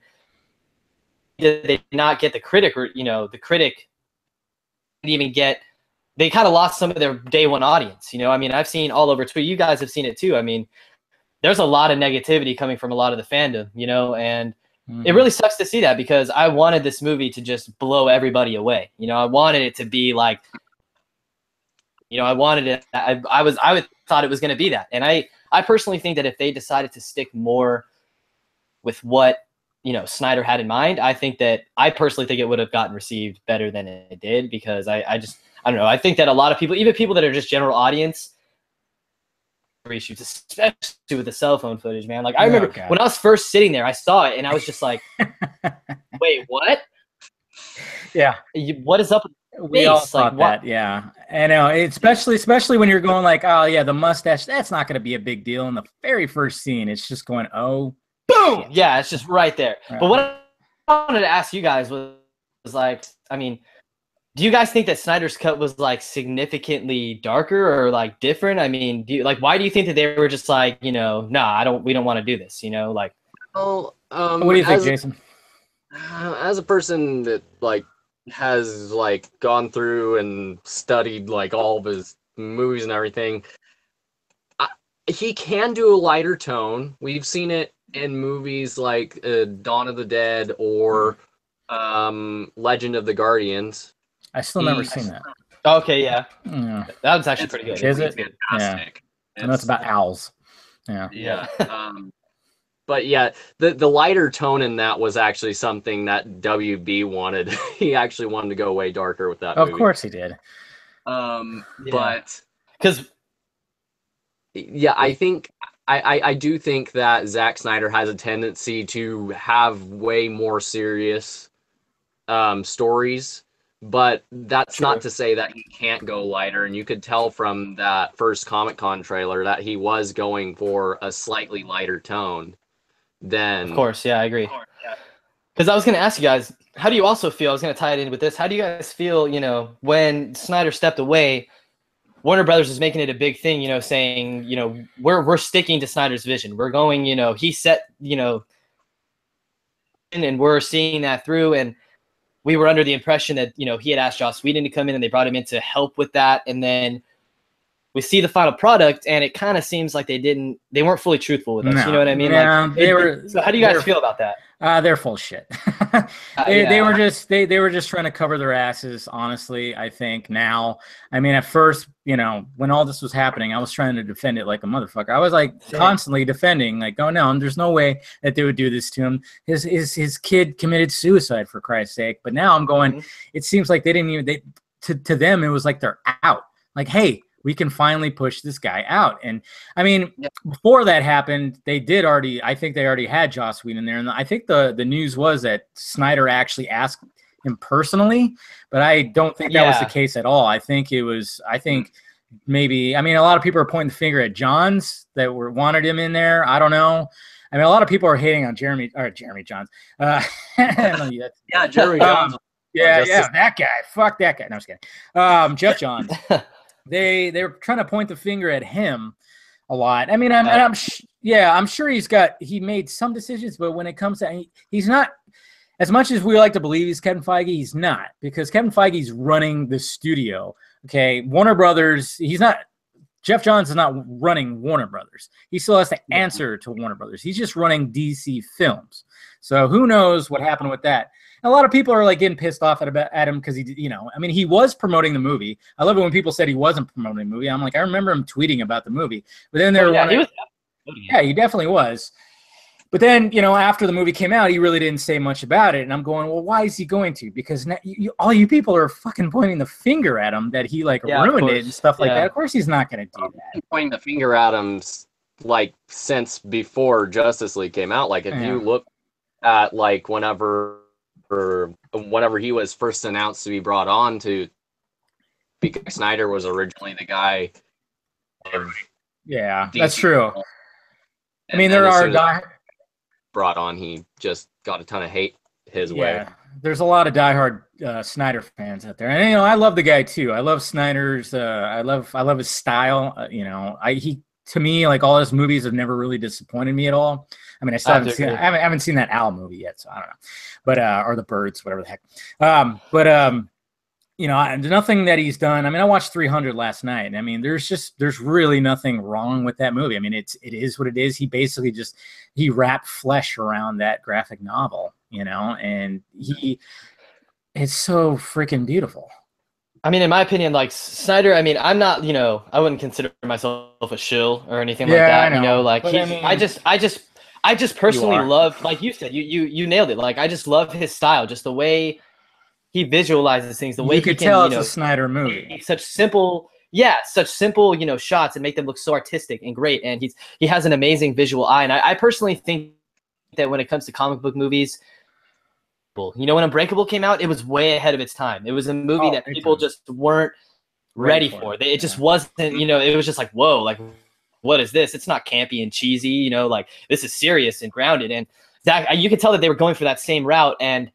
did they not get the critic, or, the critic didn't even get, they kind of lost some of their day one audience, I mean, I've seen all over Twitter. You guys have seen it too. I mean, there's a lot of negativity coming from a lot of the fandom, and it really sucks to see that, because I wanted this movie to just blow everybody away. I wanted it to be like, I wanted it. I thought it was going to be that. And I personally think that if they decided to stick more with what, Snyder had in mind, I personally think it would have gotten received better than it did, because I don't know. I think that a lot of people, even people that are just general audience, reshoots, especially with the cell phone footage, man. I remember when I was first sitting there, I saw it and I was just like, wait, what? Yeah. What is up with we all thought that, yeah. I know, especially when you're going like, oh yeah, the mustache, that's not going to be a big deal. In the very first scene, it's just going, oh, boom. Yeah, it's just right there. Right. But what I wanted to ask you guys was like, I mean, do you guys think that Snyder's cut was significantly darker or different? I mean, why do you think that they were just like, nah, we don't want to do this, Well, what do you think, Jason? As a person that has gone through and studied all of his movies and everything, he can do a lighter tone. We've seen it in movies like Dawn of the Dead or Legend of the Guardians. I still never seen that. Okay, yeah. That was actually pretty good. Is it? Fantastic. Yeah. I know it's about owls. Yeah. Yeah. But yeah, the lighter tone in that was actually something that WB wanted. He actually wanted to go way darker with that movie. Of course he did. But because yeah, I think I do think that Zack Snyder has a tendency to have way more serious stories, but that's not to say that he can't go lighter. And you could tell from that first Comic-Con trailer that he was going for a slightly lighter tone. Then, of course, yeah, I agree. Because I was going to ask you guys, how do you also feel? I was going to tie it in with this. How do you guys feel? You know, when Snyder stepped away, Warner Brothers is making it a big thing. You know, saying, you know, we're sticking to Snyder's vision. We're going. You know, he set. You know, and we're seeing that through. And we were under the impression that, you know, he had asked Joss Whedon to come in, and they brought him in to help with that. And then we see the final product, and it kind of seems like they weren't fully truthful with us. No. You know what I mean? Yeah, like, so how do you guys feel about that? They're full of shit. They were just trying to cover their asses, honestly. I think now. I mean, at first, you know, when all this was happening, I was trying to defend it like a motherfucker. I was like constantly defending, like, oh no, there's no way that they would do this to him. His kid committed suicide, for Christ's sake. But now I'm going. It seems like they didn't even. To them, it was like they're out. Like, hey, we can finally push this guy out. And I mean, before that happened, I think they already had Joss Whedon there. And I think the news was that Snyder actually asked him personally, but I don't think that was the case at all. I think maybe, I mean, a lot of people are pointing the finger at Johns that wanted him in there. I don't know. I mean, a lot of people are hating on Jeremy Johns. Jeremy Johns. That guy. Fuck that guy. No, I'm just kidding. Jeff Johns. They were trying to point the finger at him a lot. I mean, I'm sure he made some decisions, but when it comes to, he's not, as much as we like to believe he's Kevin Feige, he's not, because Kevin Feige's running the studio. Okay, Warner Brothers, Jeff Johns is not running Warner Brothers. He still has to answer to Warner Brothers. He's just running DC Films. So who knows what happened with that? A lot of people are like getting pissed off at him because he was promoting the movie. I love it when people said he wasn't promoting the movie. I'm like, I remember him tweeting about the movie, but then he definitely was. But then, you know, after the movie came out, he really didn't say much about it. And I'm going, well, why is he going to? Because all you people are fucking pointing the finger at him that he ruined it and stuff like that. Of course, he's not going to do that. Pointing the finger at him like since before Justice League came out. Like if you look at like whenever he was first announced to be brought on to, because Snyder was originally the guy. That's true. I mean, there are brought on, he just got a ton of hate his way. There's a lot of diehard Snyder fans out there, and I love the guy too. I love Snyder's. I love his style. To me, like, all his movies have never really disappointed me at all. I mean, I haven't seen that Owl movie yet, so I don't know. But or The Birds, whatever the heck. Nothing that he's done. I mean, I watched 300 last night, and I mean, there's really nothing wrong with that movie. I mean, it is what it is. He basically he wrapped flesh around that graphic novel, you know, and it's so freaking beautiful. I mean, in my opinion, like Snyder, I mean, I'm not, you know, I wouldn't consider myself a shill or anything like that. I know. You know, like I just personally love, like you said, you nailed it. Like, I just love his style, just the way he visualizes things, the way you could tell it's a Snyder movie. Such simple, you know, shots and make them look so artistic and great. And he has an amazing visual eye. And I personally think that when it comes to comic book movies, you know, when Unbreakable came out, it was way ahead of its time. It was a movie that people just weren't ready for. It just wasn't, you know, it was just like, whoa, like, what is this? It's not campy and cheesy, you know, like, this is serious and grounded. And Zack, you could tell that they were going for that same route. And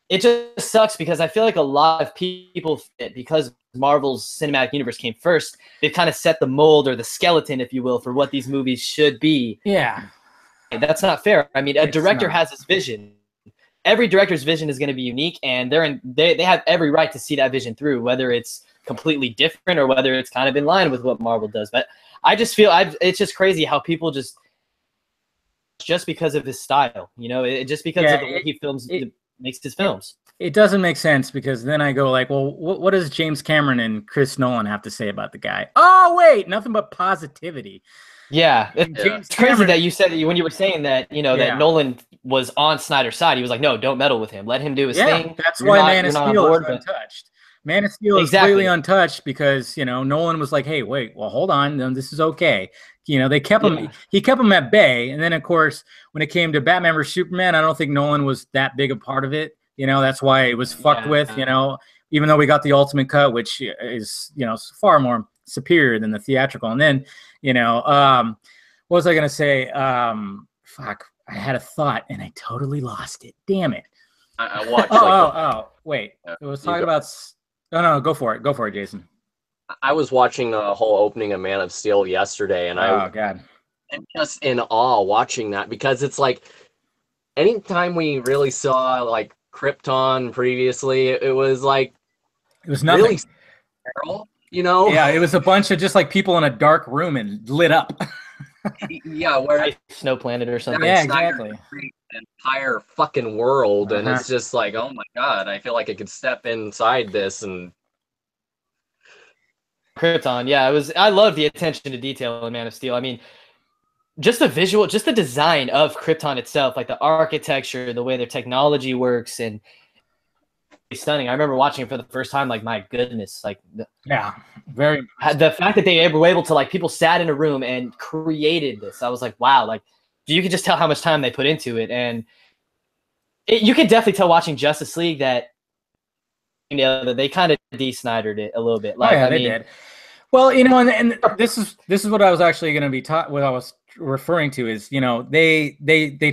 it just sucks because I feel like a lot of people, because Marvel's cinematic universe came first, they've kind of set the mold or the skeleton, if you will, for what these movies should be. Yeah. That's not fair. I mean, a director has his vision. Every director's vision is going to be unique, and they have every right to see that vision through, whether it's completely different or whether it's kind of in line with what Marvel does. But I just feel it's just crazy how people just because of his style, you know, just because of the way he films, makes his films. It doesn't make sense, because then I go like, well, what does James Cameron and Chris Nolan have to say about the guy? Oh, wait, nothing but positivity. Yeah, And it's crazy that you said when you were saying that, you know, that Nolan was on Snyder's side. He was like, no, don't meddle with him. Let him do his thing. That's why Man of Steel is untouched. Man of Steel is completely untouched because, you know, Nolan was like, hey, wait, well, hold on. This is okay. You know, they kept him, he kept him at bay. And then, of course, when it came to Batman vs. Superman, I don't think Nolan was that big a part of it. You know, that's why it was fucked with, you know, even though we got the ultimate cut, which is, you know, far more superior than the theatrical. And then, you know, what was I going to say? Fuck, I had a thought and I totally lost it. Damn it. I watched. Wait. It was talking about. No, go for it. Go for it, Jason. I was watching the whole opening of Man of Steel yesterday, and I'm just in awe watching that because it's like anytime we really saw like Krypton previously, it was like nothing. Really sterile, you know? Yeah, it was a bunch of just like people in a dark room and lit up. Yeah, where Snow Planet or something. Yeah, exactly. An entire fucking world, and it's just like, oh my god, I feel like I could step inside this and. Krypton, yeah, I love the attention to detail in Man of Steel. I mean, just the visual, just the design of Krypton itself, like the architecture, the way their technology works, and it's stunning. I remember watching it for the first time, like, my goodness, like, very. The fact that they were able to, like, people sat in a room and created this, I was like, wow, like, you could just tell how much time they put into it, and you could definitely tell watching Justice League that, you know, that they kind of de-Snydered it a little bit. Like, they did. Well, you know, and this is what I was actually going to be taught. What I was referring to is, you know, they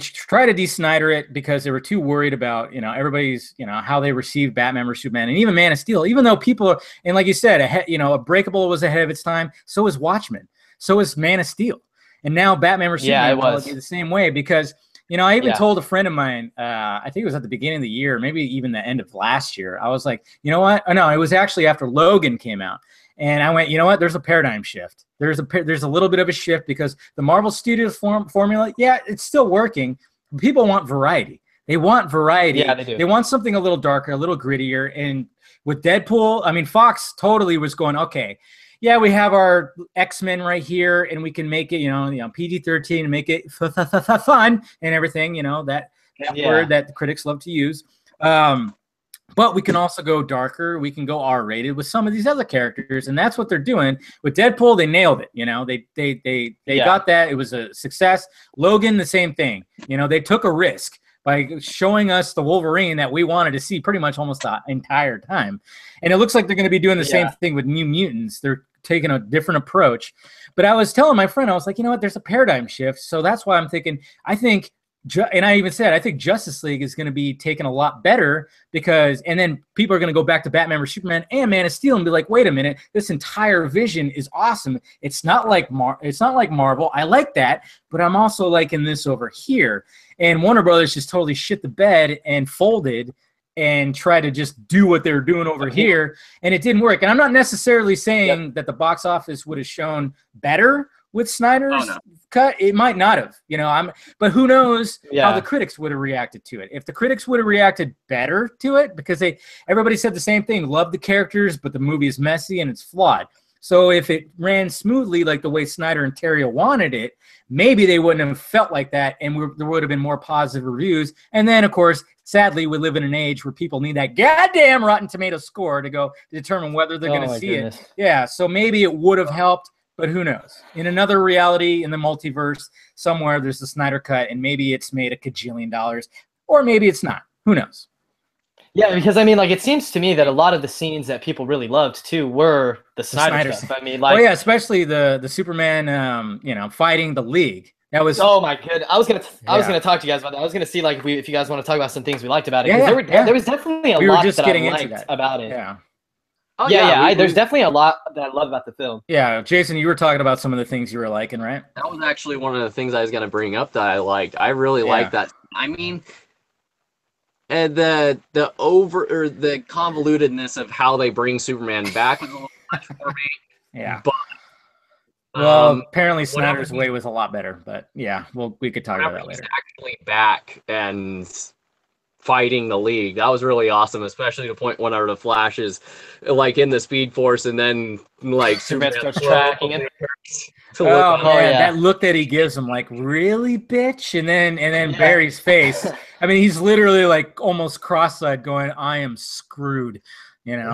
try to de-Snyder it because they were too worried about, you know, everybody's, you know, how they receive Batman vs. Superman and even Man of Steel. Even though people are, and like you said, you know, Breakable was ahead of its time. So is Watchmen. So is Man of Steel. And now Batman vs. Superman will be the same way because, you know, I even told a friend of mine, I think it was at the beginning of the year, maybe even the end of last year. I was like, you know what? Oh, no, it was actually after Logan came out. And I went, you know what? There's a paradigm shift. There's a little bit of a shift because the Marvel Studios formula, it's still working. People want variety. They want variety. Yeah, they do. They want something a little darker, a little grittier. And with Deadpool, I mean, Fox totally was going, okay, yeah, we have our X-Men right here, and we can make it, you know, PG-13 and make it fun and everything, you know, that word that the critics love to use. But we can also go darker. We can go R-rated with some of these other characters, and that's what they're doing with Deadpool. They nailed it. You know, they got that. It was a success. Logan, the same thing. You know, they took a risk by showing us the Wolverine that we wanted to see pretty much almost the entire time. And it looks like they're going to be doing the same thing with New Mutants. They're taking a different approach. But I was telling my friend, I was like, you know what? There's a paradigm shift. So that's why I'm thinking, and I even said, I think Justice League is going to be taken a lot better because, and then people are going to go back to Batman vs. Superman and Man of Steel and be like, wait a minute, this entire vision is awesome. It's not like Marvel. I like that, but I'm also liking this over here. And Warner Brothers just totally shit the bed and folded and try to just do what they're doing over here, and it didn't work. And I'm not necessarily saying that the box office would have shown better with Snyder's cut. It might not have, you know. But who knows how the critics would have reacted to it? If the critics would have reacted better to it, because everybody said the same thing, love the characters, but the movie is messy and it's flawed. So if it ran smoothly like the way Snyder and Terrio wanted it, maybe they wouldn't have felt like that, and there would have been more positive reviews. And then, of course, sadly, we live in an age where people need that goddamn Rotten Tomatoes score to determine whether they're going to see it. Yeah, so maybe it would have helped, but who knows? In another reality, in the multiverse, somewhere there's the Snyder cut, and maybe it's made $1 kajillion, or maybe it's not. Who knows? Yeah, because I mean, like, it seems to me that a lot of the scenes that people really loved too were the Snyder stuff. I mean, like, especially the Superman, you know, fighting the League. That was my good. I was gonna talk to you guys about that. I was gonna see like if you guys want to talk about some things we liked about it. There was definitely a lot that I liked about it. Yeah. Oh, there's definitely a lot that I love about the film. Yeah, Jason, you were talking about some of the things you were liking, right? That was actually one of the things I was gonna bring up that I liked. I really liked that. I mean. And the convolutedness of how they bring Superman back was a little much for me. Yeah. But, apparently Snyder's way was a lot better. But yeah, we could talk about that later. He's actually back, and fighting the League. That was really awesome, especially the point whenever the Flash is like in the Speed Force and then like Superman starts tracking him. Oh man, that look that he gives him, like, really, bitch? And then Barry's face. I mean, he's literally like almost cross-eyed, going, "I am screwed," you know.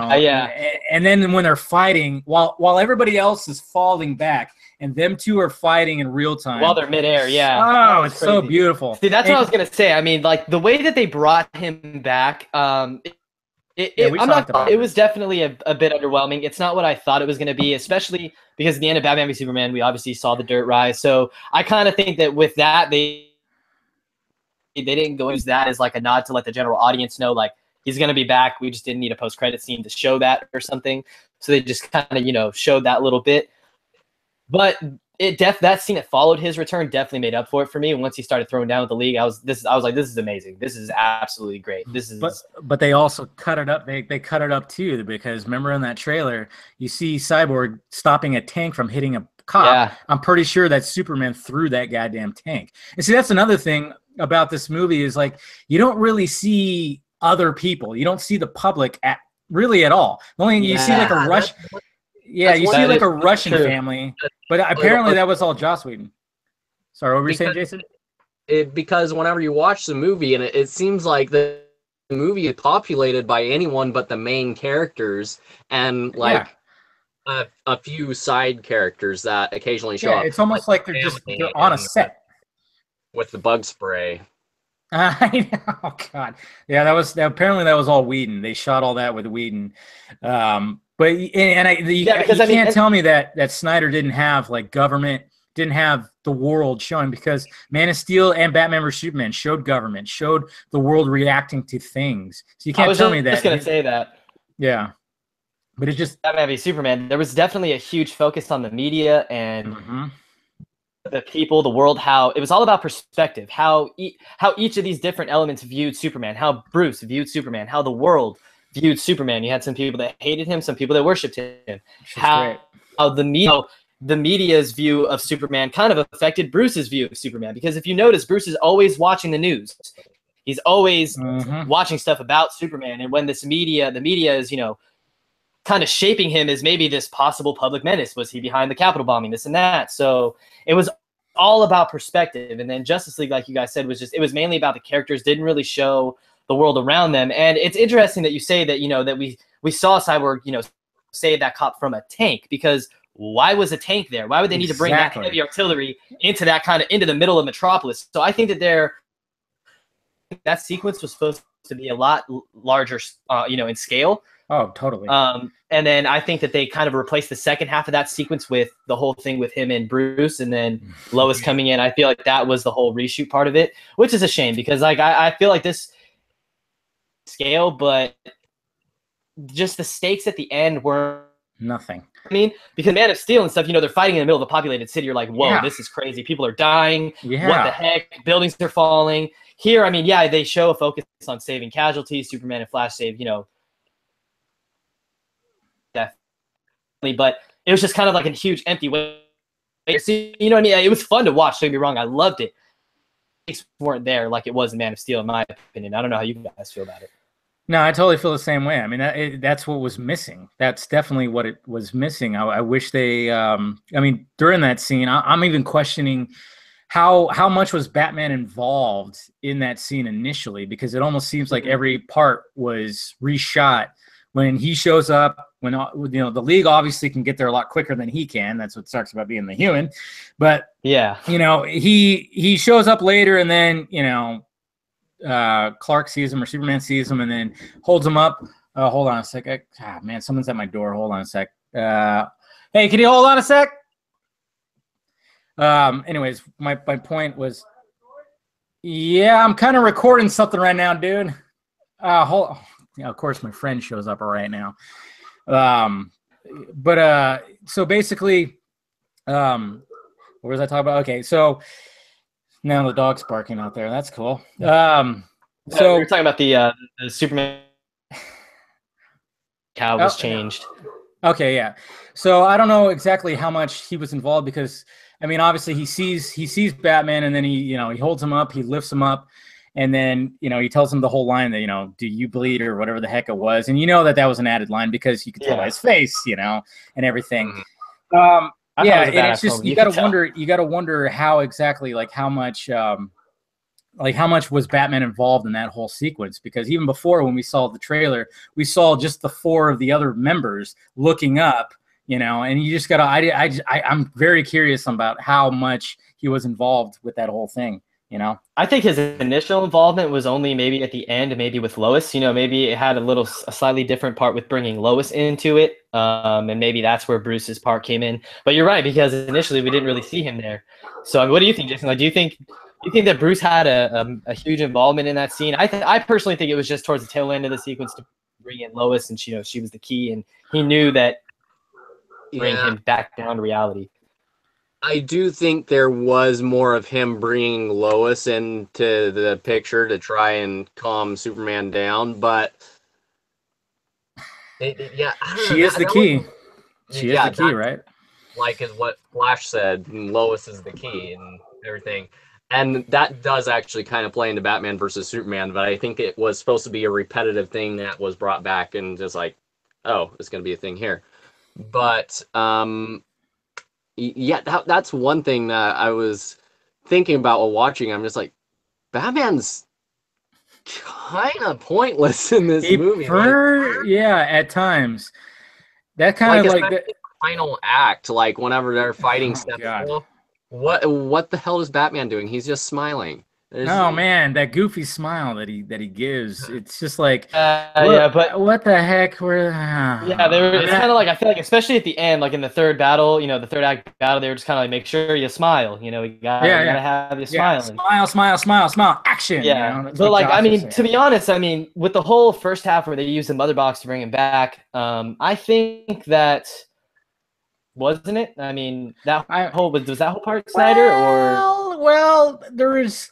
And then when they're fighting, while everybody else is falling back, and them two are fighting in real time while they're midair. Oh, it's so beautiful. See, that's what I was gonna say. I mean, like the way that they brought him back. It was definitely a bit underwhelming. It's not what I thought it was going to be, especially because at the end of Batman v Superman, we obviously saw the dirt rise. So I kind of think that with that, they didn't go use that as like a nod to let the general audience know, like, he's going to be back. We just didn't need a post-credit scene to show that or something. So they just kind of, you know, showed that little bit. But that scene that followed his return definitely made up for it for me. And once he started throwing down with the League, I was like, this is amazing. This is absolutely great. This is. But they also cut it up. They cut it up too, because remember in that trailer, you see Cyborg stopping a tank from hitting a cop. Yeah. I'm pretty sure that Superman threw that goddamn tank. And see, that's another thing about this movie is, like, you don't really see other people. You don't see the public at all. Only you see like a rush. Yeah, you see like a Russian family, but apparently that was all Joss Whedon. Sorry, what were you saying, Jason? Because whenever you watch the movie, and it seems like the movie is populated by anyone but the main characters and like a few side characters that occasionally show up. It's almost like they're on a set with the bug spray. I know. Oh God, yeah, apparently that was all Whedon. They shot all that with Whedon. But you can't tell me that Snyder didn't have like government, didn't have the world showing, because Man of Steel and Batman vs Superman showed government, showed the world reacting to things. So you can't tell me that. I was just gonna say that. Yeah, but it's just Batman vs Superman. There was definitely a huge focus on the media and the people, the world. How it was all about perspective. How each of these different elements viewed Superman. How Bruce viewed Superman. How the world viewed Superman. You had some people that hated him, some people that worshipped him. How the media's view of Superman kind of affected Bruce's view of Superman. Because if you notice, Bruce is always watching the news. He's always watching stuff about Superman. And when the media is, you know, kind of shaping him as maybe this possible public menace. Was he behind the Capitol bombing, this and that? So it was all about perspective. And then Justice League, like you guys said, it was mainly about the characters, didn't really show the world around them. And it's interesting that you say that, you know, that we saw Cyborg, you know, save that cop from a tank, because why was a tank there? Why would they need to bring that heavy artillery into the middle of Metropolis? So I think that that sequence was supposed to be a lot larger, you know, in scale. Oh, totally. And then I think that they kind of replaced the second half of that sequence with the whole thing with him and Bruce, and then Lois coming in. I feel like that was the whole reshoot part of it, which is a shame, because like I feel like this scale, but just the stakes at the end were nothing. I mean, because Man of Steel and stuff, you know, they're fighting in the middle of a populated city. You're like, whoa, this is crazy. People are dying. Yeah. What the heck? Buildings are falling. Here, I mean, yeah, they show a focus on saving casualties. Superman and Flash save, you know, definitely, but it was just kind of like a huge empty way. See, you know what I mean? It was fun to watch. Don't get me wrong, I loved it. Stakes weren't there like it was in Man of Steel, in my opinion. I don't know how you guys feel about it. No, I totally feel the same way. I mean, that's what was missing. That's definitely what it was missing. I wish they. I mean, during that scene, I'm even questioning how much was Batman involved in that scene initially, because it almost seems like every part was reshot. When he shows up, when you know, the League obviously can get there a lot quicker than he can. That's what sucks about being the human. But yeah, you know, he shows up later, and then, you know, Clark sees him, or Superman sees him, and then holds him up. Hold on a sec. Man, someone's at my door. Hold on a sec. Hey, can you hold on a sec? Anyways, my point was, yeah, I'm kind of recording something right now, dude. Yeah, of course, my friend shows up right now. So basically, what was I talking about? Okay, so now the dog's barking out there. That's cool. So we were talking about the Superman cow was changed. Okay, yeah. So I don't know exactly how much he was involved, because I mean, obviously he sees Batman, and then he holds him up, he lifts him up, And then, you know, he tells him the whole line that, you know, do you bleed or whatever the heck it was. And you know that was an added line because you could tell by his face, you know, and everything. Yeah, and it's just, you got to wonder how exactly, like how much was Batman involved in that whole sequence? Because even before, when we saw the trailer, we saw just the 4 of the other members looking up, you know, and you just gotta, I'm very curious about how much he was involved with that whole thing, you know? I think his initial involvement was only maybe at the end, maybe with Lois, you know, maybe it had a slightly different part with bringing Lois into it. And maybe that's where Bruce's part came in. But you're right, because initially we didn't really see him there. So I mean, what do you think, Jason? Like, do you think that Bruce had a huge involvement in that scene? I personally think it was just towards the tail end of the sequence to bring in Lois, and she was the key, and he knew that bring him back down to reality. I do think there was more of him bringing Lois into the picture to try and calm Superman down, but she is the key. She is the key, right? Like is what Flash said, Lois is the key and everything. And that does actually kind of play into Batman versus Superman, but I think it was supposed to be a repetitive thing that was brought back and just like, oh, it's going to be a thing here. But yeah, that's one thing that I was thinking about while watching. I'm just like, Batman's kind of pointless in this movie. Yeah, at times. That kind of like the final act, like whenever they're fighting Steppenwolf. What the hell is Batman doing? He's just smiling. Oh man, that goofy smile that he gives. It's just like what the heck? It's kind of like, I feel like, especially at the end, like in the third battle, you know, the third act battle, they were just kind of like, make sure you smile. You know, you gotta have you smiling. Smile, action. Yeah, you know? But like, I mean, to be honest, I mean, with the whole first half where they used the mother box to bring him back, I think that. Wasn't it? I mean, was that whole part Snyder or? Well, there is,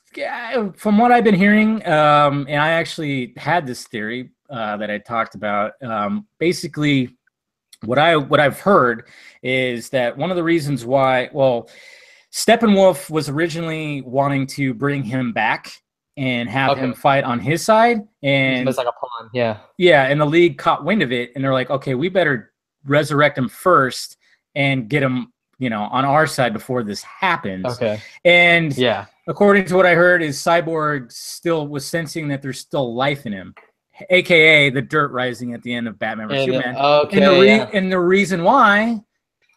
from what I've been hearing, and I actually had this theory that I talked about. Basically, what I've heard is that one of the reasons why, Steppenwolf was originally wanting to bring him back and have him fight on his side, and it was like a pawn. Yeah, and the League caught wind of it, and they're like, okay, we better resurrect him first and get him, you know, on our side before this happens. Okay. And according to what I heard, is Cyborg still was sensing that there's still life in him, aka the dirt rising at the end of Batman vs Superman. And the reason why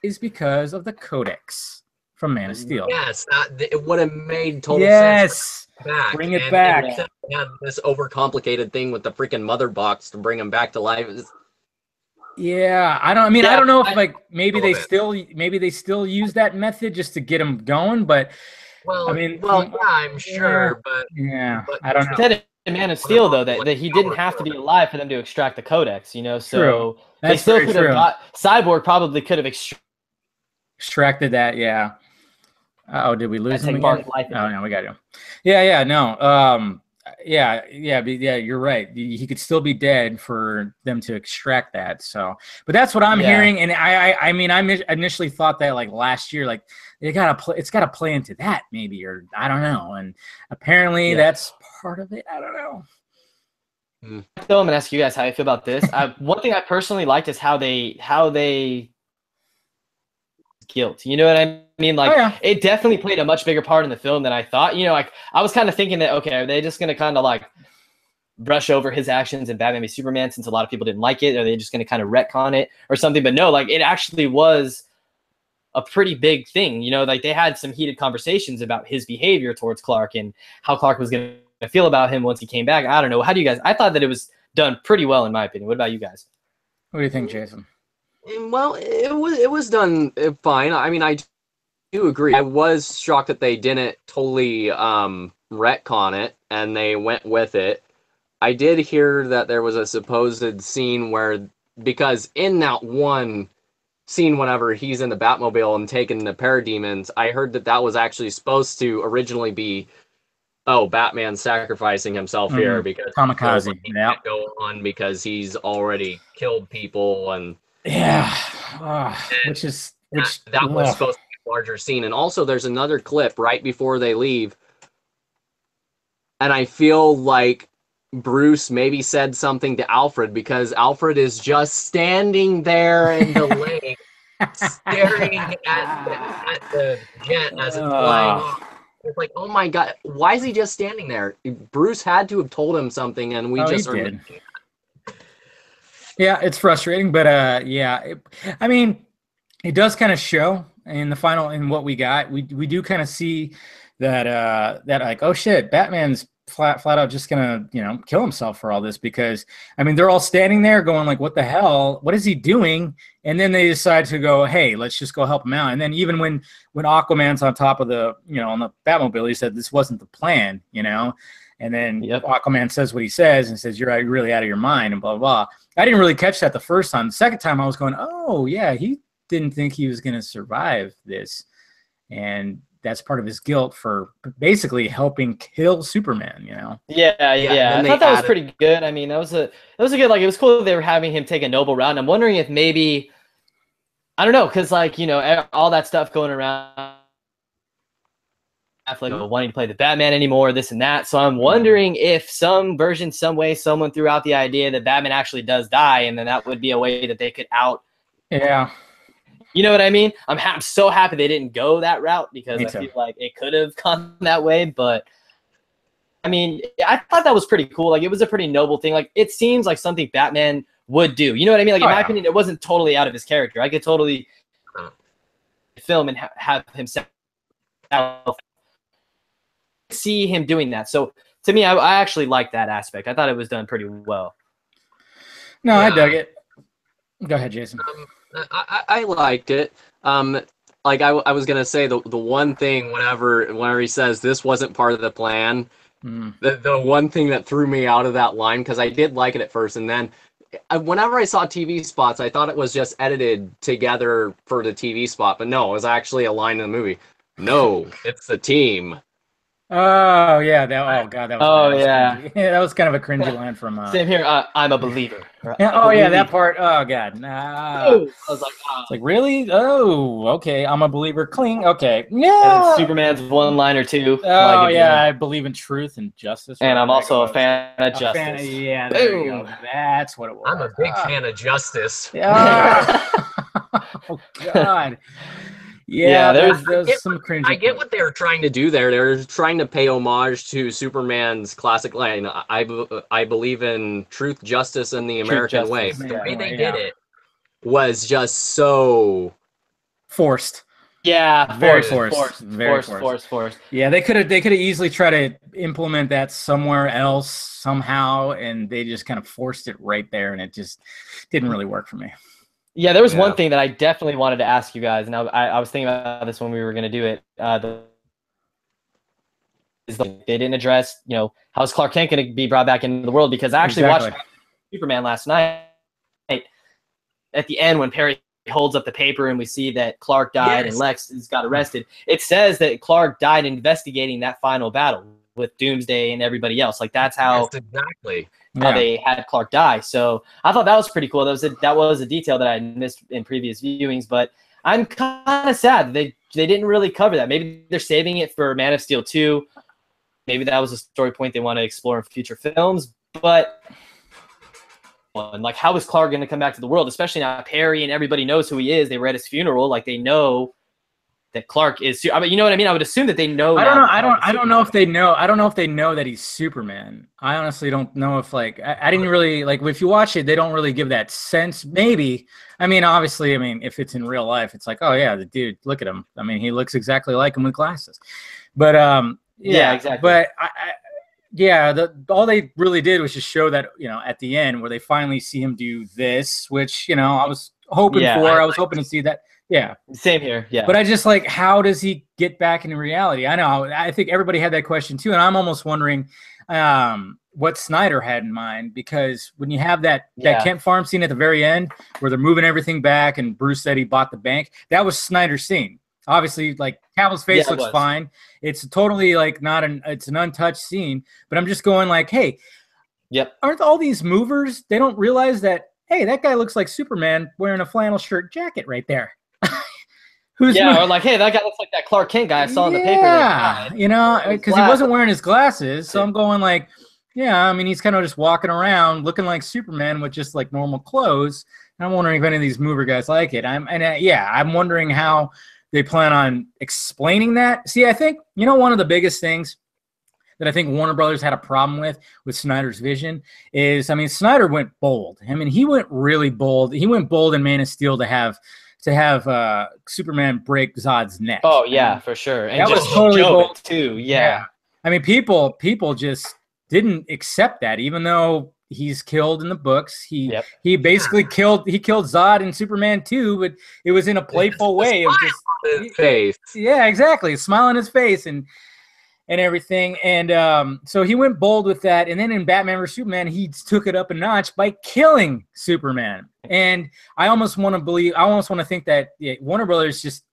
is because of the Codex from Man of Steel. Yes, it would have made total sense. Bring it back. Yeah, this overcomplicated thing with the freaking mother box to bring him back to life. Yeah, I don't know if like maybe they still use that method just to get them going, but I'm sure, but I don't know. Said in Man of Steel though that he didn't have to be alive for them to extract the Codex, you know. So they still could have Cyborg probably could have extracted that. Yeah. Oh, did we lose him again? Oh no, we got him. Yeah, no. Yeah, you're right. He could still be dead for them to extract that. So, but that's what I'm hearing. And I mean, I initially thought that like last year, like it's got to play into that maybe, or I don't know. And apparently that's part of it. I don't know. So I'm gonna ask you guys how you feel about this. One thing I personally liked is how they guilt. You know what I mean? Like, it definitely played a much bigger part in the film than I thought. You know, like I was kind of thinking that, okay, are they just going to kind of like brush over his actions in Batman v Superman since a lot of people didn't like it? Are they just going to kind of retcon it or something? But no, like it actually was a pretty big thing. You know, like they had some heated conversations about his behavior towards Clark and how Clark was going to feel about him once he came back. I don't know. How do you guys? I thought that it was done pretty well in my opinion. What about you guys? What do you think, Jason? Well, it was done fine. I mean, I do agree. I was shocked that they didn't totally retcon it and they went with it. I did hear that there was a supposed scene where, because in that one scene whenever he's in the Batmobile and taking the parademons, I heard that was actually supposed to originally be, Batman sacrificing himself here because kamikaze. He can't go on because he's already killed people and which was supposed to be a larger scene. And also there's another clip right before they leave And I feel like Bruce maybe said something to Alfred because Alfred is just standing there in the lake, staring at the jet as it's flying off. It's like, oh my God, why is he just standing there? Bruce had to have told him something, and we just are did. Yeah, it's frustrating, but yeah, I mean, it does kind of show in the final in what we got. We do kind of see that that like, oh shit, Batman's flat out just gonna kill himself for all this, because I mean they're all standing there going like, what the hell, what is he doing? And then they decide to go, hey, let's just go help him out. And then even when Aquaman's on top of the on the Batmobile, he said this wasn't the plan, and then Aquaman says what he says and says, you're really out of your mind and blah blah blah. I didn't really catch that the first time. The second time I was going, oh yeah, he didn't think he was gonna survive this, and that's part of his guilt for basically helping kill Superman, Yeah. I thought that was pretty good. I mean, that was a good, like, it was cool that they were having him take a noble route. I'm wondering if maybe, I don't know, because like, all that stuff going around, like wanting to play the Batman anymore, this and that. So I'm wondering if some version, some way, someone threw out the idea that Batman actually does die, and then that would be a way that they could out. Yeah. You know what I mean? I'm so happy they didn't go that route, because I feel like it could have gone that way. But I mean, I thought that was pretty cool. Like, it was a pretty noble thing. Like, it seems like something Batman would do. You know what I mean? Like, in my opinion, it wasn't totally out of his character. I could totally film and have himself see him doing that. So to me, I actually liked that aspect. I thought it was done pretty well. No, I dug it. Go ahead, Jason. I liked it. Like I was gonna say, the one thing whenever he says this wasn't part of the plan, the one thing that threw me out of that line, because I did like it at first, and then whenever I saw TV spots, I thought it was just edited together for the TV spot, but no, it was actually a line in the movie. No, it's the team. Oh yeah, that was that was kind of a cringy line from same here. I'm a believer. That part. Oh god, nah. I was like, it's like, really? Oh, okay. I'm a believer. Cling. Okay, yeah. And Superman's one line or two. Oh like, I believe in truth and justice. And I'm also a fan of justice. There you go. That's what it was. I'm a big fan of justice. Yeah. Oh god. Yeah, there's some cringe. I get what they were trying to do there. They're trying to pay homage to Superman's classic line, I believe in truth, justice, and the American way. But the way they did it was just so forced. Yeah, very forced. Yeah, they could have easily tried to implement that somewhere else somehow, and they just kind of forced it right there, and it just didn't really work for me. Yeah, there was one thing that I definitely wanted to ask you guys, and I was thinking about this when we were going to do it. They didn't address, how is Clark Kent going to be brought back into the world? Because I actually watched Superman last night. At the end, when Perry holds up the paper and we see that Clark died and Lex got arrested, it says that Clark died investigating that final battle with Doomsday and everybody else. Like, that's how how they had Clark die. So I thought that was pretty cool. That was a detail that I missed in previous viewings, but I'm kind of sad they didn't really cover that. Maybe they're saving it for Man of Steel 2. Maybe that was a story point they want to explore in future films. But like, how is Clark going to come back to the world? Especially now Perry and everybody knows who he is. They were at his funeral. Like, they know that Clark is. I mean, you know what I mean? I would assume that they know. I don't know if they know. I don't know if they know that he's Superman. I honestly don't know if, like, I didn't really, like, if you watch it, they don't really give that sense. Maybe. I mean, obviously, if it's in real life, it's like, oh yeah, the dude, look at him. I mean, he looks exactly like him with glasses. But yeah, exactly. But all they really did was just show that, at the end where they finally see him do this, which, I was hoping for. I was hoping to see that. Yeah. Same here. Yeah. But I just, like, how does he get back into reality? I know. I think everybody had that question too. And I'm almost wondering what Snyder had in mind, because when you have that Kent Farm scene at the very end where they're moving everything back and Bruce said he bought the bank, that was Snyder's scene. Obviously, like, Cavill's face looks fine. It's totally, like, it's an untouched scene. But I'm just going like, hey, aren't all these movers, they don't realize that, hey, that guy looks like Superman wearing a flannel shirt jacket right there. Who's or like, hey, that guy looks like that Clark Kent guy I saw in the paper. Yeah, you know, because he wasn't wearing his glasses. So I'm going like, yeah, I mean, he's kind of just walking around looking like Superman with just like normal clothes. And I'm wondering if any of these mover guys like it. I'm wondering how they plan on explaining that. See, I think, you know, one of the biggest things that I think Warner Brothers had a problem with Snyder's vision is, I mean, Snyder went bold. I mean, he went really bold. He went bold in Man of Steel to have Superman break Zod's neck. Oh yeah, for sure. And that was totally bold too. Yeah. I mean, people just didn't accept that, even though he's killed in the books. He basically killed Zod in Superman 2, but it was in a playful way of just his face. Yeah, exactly. A smile on his face and everything. And so he went bold with that. And then in Batman vs Superman, he took it up a notch by killing Superman. And I almost want to think that Warner Brothers just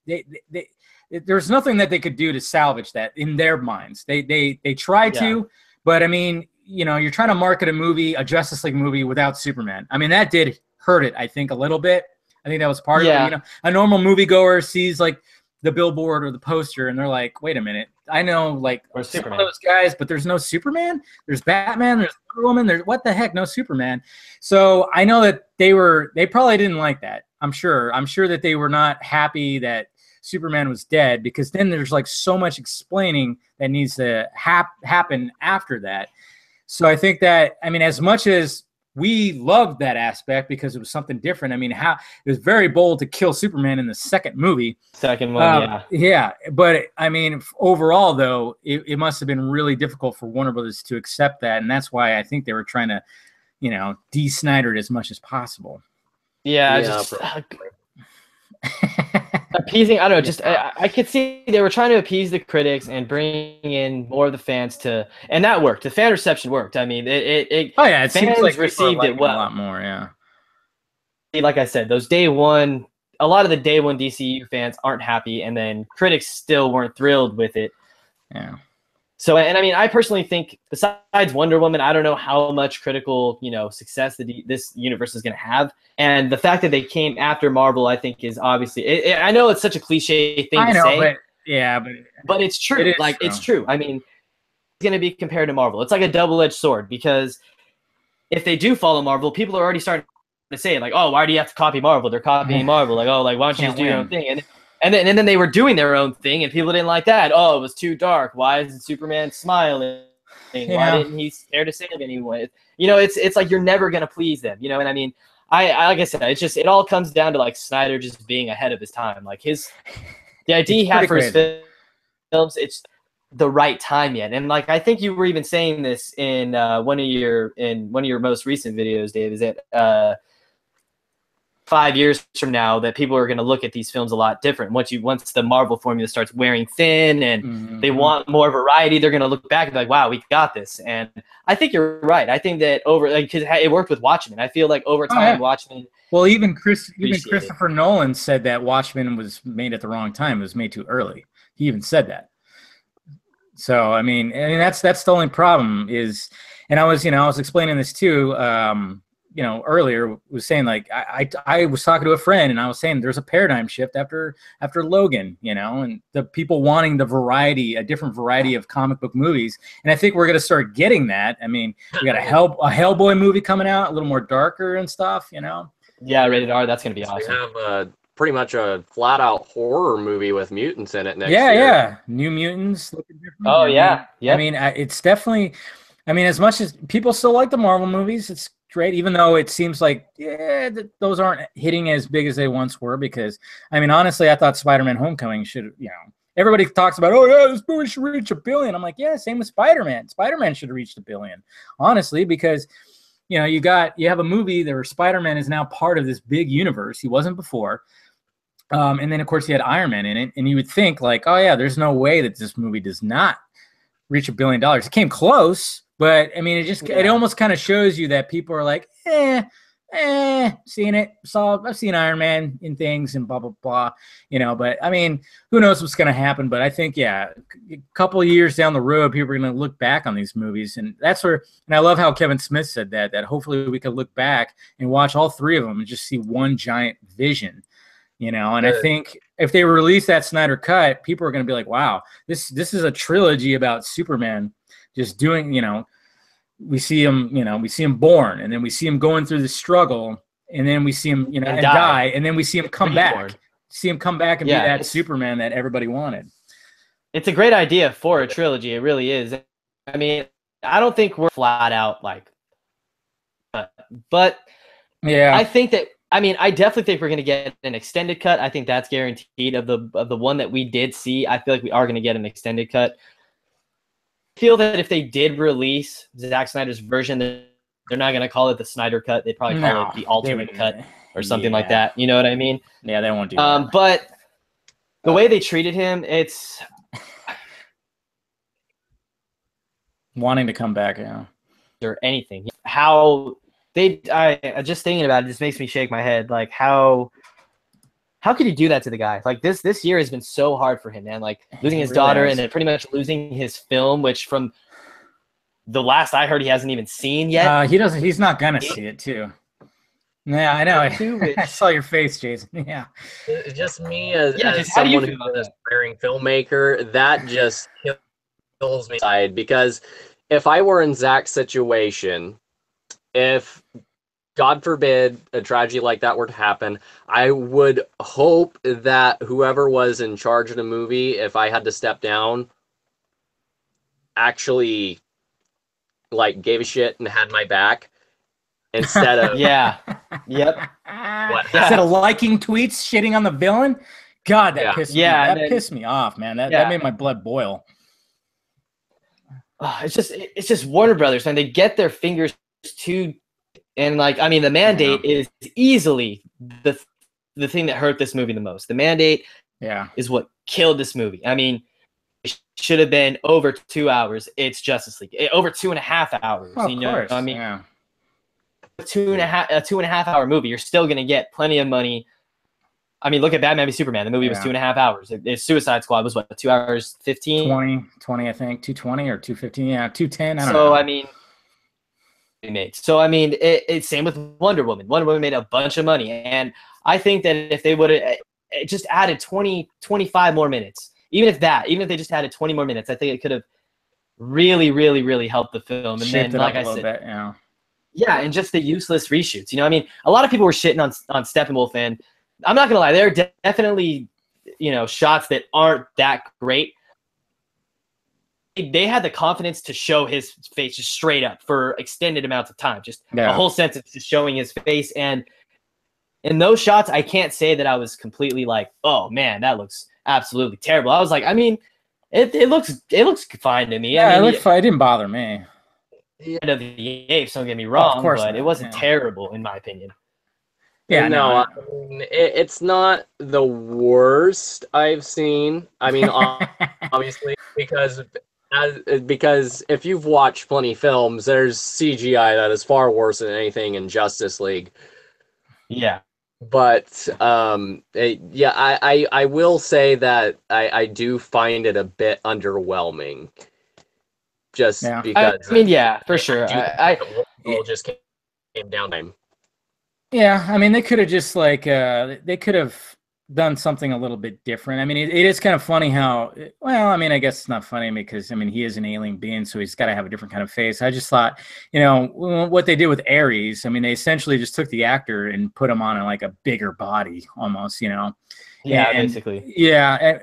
there's nothing that they could do to salvage that in their minds. They tried to, but I mean, you know, you're trying to market a Justice League movie without Superman. I mean, that did hurt it, I think, a little bit. I think that was part of it. You know, a normal moviegoer sees like the billboard or the poster and they're like, wait a minute, I know like some of those guys, but there's no Superman. There's Batman, there's Wonder Woman, there's what the heck, no Superman. So I know that they probably didn't like that. I'm sure that they were not happy that Superman was dead, because then there's like so much explaining that needs to happen after that. So I think that, I mean, as much as we loved that aspect because it was something different. I mean, it was very bold to kill Superman in the second movie. Second one, yeah. But I mean, overall though, it must have been really difficult for Warner Brothers to accept that, and that's why I think they were trying to, you know, de-Snyder it as much as possible. Yeah. Appeasing, I don't know, just I could see they were trying to appease the critics and bring in more of the fans and that worked. The fan reception worked. I mean, it seems like received it well. A lot more, yeah. Like I said, a lot of the day one DCU fans aren't happy, and then critics still weren't thrilled with it. Yeah. So, and I mean, I personally think besides Wonder Woman, I don't know how much critical, success this universe is going to have. And the fact that they came after Marvel, I think, is obviously. I know it's such a cliche thing to say. But it's true. It's true. I mean, it's going to be compared to Marvel. It's like a double-edged sword, because if they do follow Marvel, people are already starting to say, like, oh, why do you have to copy Marvel? They're copying Marvel. Like, oh, like, why don't you just do your own thing? And then they were doing their own thing, and people didn't like that. Oh, it was too dark. Why isn't Superman smiling? Why didn't he stare to save anyone? It's like you're never gonna please them. And I mean, I like I said, it all comes down to like Snyder just being ahead of his time. Like the idea he had for his films, it's the right time yet. And like I think you were even saying this in one of your most recent videos, Dave. Is that 5 years from now that people are going to look at these films a lot different. Once the Marvel formula starts wearing thin and they want more variety, they're going to look back and be like, wow, we got this. And I think you're right. I think that because it worked with Watchmen. I feel like over time, Watchmen. Well, even Christopher Nolan said that Watchmen was made at the wrong time. It was made too early. He even said that. So, I mean, that's the only problem is, and I was explaining this too, earlier, was saying like I was talking to a friend and I was saying there's a paradigm shift after Logan, and the people wanting a different variety of comic book movies, and I think we're gonna start getting that. I mean, we got a Hellboy movie coming out, a little more darker and stuff, Yeah, rated R. That's gonna be awesome. We have pretty much a flat out horror movie with mutants in it next year. Yeah, New Mutants looking different. Oh yeah. I mean, it's definitely. I mean, as much as people still like the Marvel movies, it's great, even though it seems like those aren't hitting as big as they once were, because I mean, honestly, I thought Spider-Man Homecoming should, everybody talks about, oh yeah, this movie should reach $1 billion. I'm like, yeah, same with Spider-Man. Spider-Man should have reached $1 billion, honestly, because you have a movie where Spider-Man is now part of this big universe. He wasn't before. And then of course you had Iron Man in it, and you would think like, oh yeah, there's no way that this movie does not reach $1 billion. It came close. But I mean, it almost kind of shows you that people are like, seen it. I've seen Iron Man in things and blah blah blah, But I mean, who knows what's going to happen? But I think a couple of years down the road, people are going to look back on these movies, and that's where. And I love how Kevin Smith said that hopefully we could look back and watch all three of them and just see one giant vision, And I think if they release that Snyder cut, people are going to be like, wow, this is a trilogy about Superman just doing, you know, we see him born, and then we see him going through the struggle, and then we see him, you know, and die, and then we see him come back. See him come back and be that Superman that everybody wanted. It's a great idea for a trilogy. It really is. I mean, I don't think we're flat out like, but yeah, I think that, I mean, I definitely think we're going to get an extended cut. I think that's guaranteed. Of the one that we did see, I feel like we are going to get an extended cut. I feel that if they did release Zack Snyder's version, they're not going to call it the Snyder cut. They'd probably call it the alternate cut or something like that. You know what I mean? Yeah, they won't do that. But the way they treated him, it's wanting to come back, yeah, or anything. How they, I just thinking about it just makes me shake my head. Like how could you do that to the guy? Like this year has been so hard for him, man. Like losing his daughter and then pretty much losing his film, which from the last I heard he hasn't even seen yet. He doesn't. He's not gonna see it too. Yeah, I know. I saw your face, Jason. Yeah. Just me as someone who's an aspiring filmmaker, that just kills me inside, because if I were in Zack's situation, if God forbid a tragedy like that were to happen, I would hope that whoever was in charge of the movie, if I had to step down, actually like gave a shit and had my back instead of instead of liking tweets, shitting on the villain. God, that pissed me off, man. That made my blood boil. It's just Warner Brothers, man. They get their fingers too. And like, I mean, the mandate is easily the thing that hurt this movie the most. The mandate is what killed this movie. I mean, it should have been over 2 hours. It's Justice League. Over 2.5 hours. Oh, you know, course. I mean, a 2.5 hour movie, you're still going to get plenty of money. I mean, look at Batman v Superman. The movie was 2.5 hours. Suicide Squad was what, 2 hours 15? 20, I think. 220 or 215. Yeah, 210. I don't know. So, I mean, it's same with Wonder Woman. Wonder Woman made a bunch of money, and I think that if they would have just added 25 more minutes, even if they just added 20 more minutes, I think it could have really, really, really helped the film. And then, like I said, and just the useless reshoots. You know, I mean, a lot of people were shitting on Steppenwolf, and I'm not gonna lie, there are definitely, you know, shots that aren't that great. They had the confidence to show his face just straight up for extended amounts of time, just a whole sentence just showing his face. And in those shots, I can't say that I was completely like, oh man, that looks absolutely terrible. I was like, I mean, it looks fine to me. Yeah, I mean, it looked fine. It didn't bother me. End of the apes, don't get me wrong, but not, it wasn't terrible in my opinion. Yeah, no, I mean, it's not the worst I've seen. I mean, obviously, because if you've watched plenty of films, there's CGI that is far worse than anything in Justice League. Yeah. But I will say that I do find it a bit underwhelming. Just because I mean, yeah, for sure. I just came down time. Yeah, I mean, they could have just they could have done something a little bit different. I mean, it is kind of funny how, well, I mean, I guess it's not funny because, I mean, he is an alien being, so he's got to have a different kind of face. I just thought, you know, what they did with Ares, I mean, they essentially just took the actor and put him on a bigger body almost, you know. Yeah, basically. Yeah,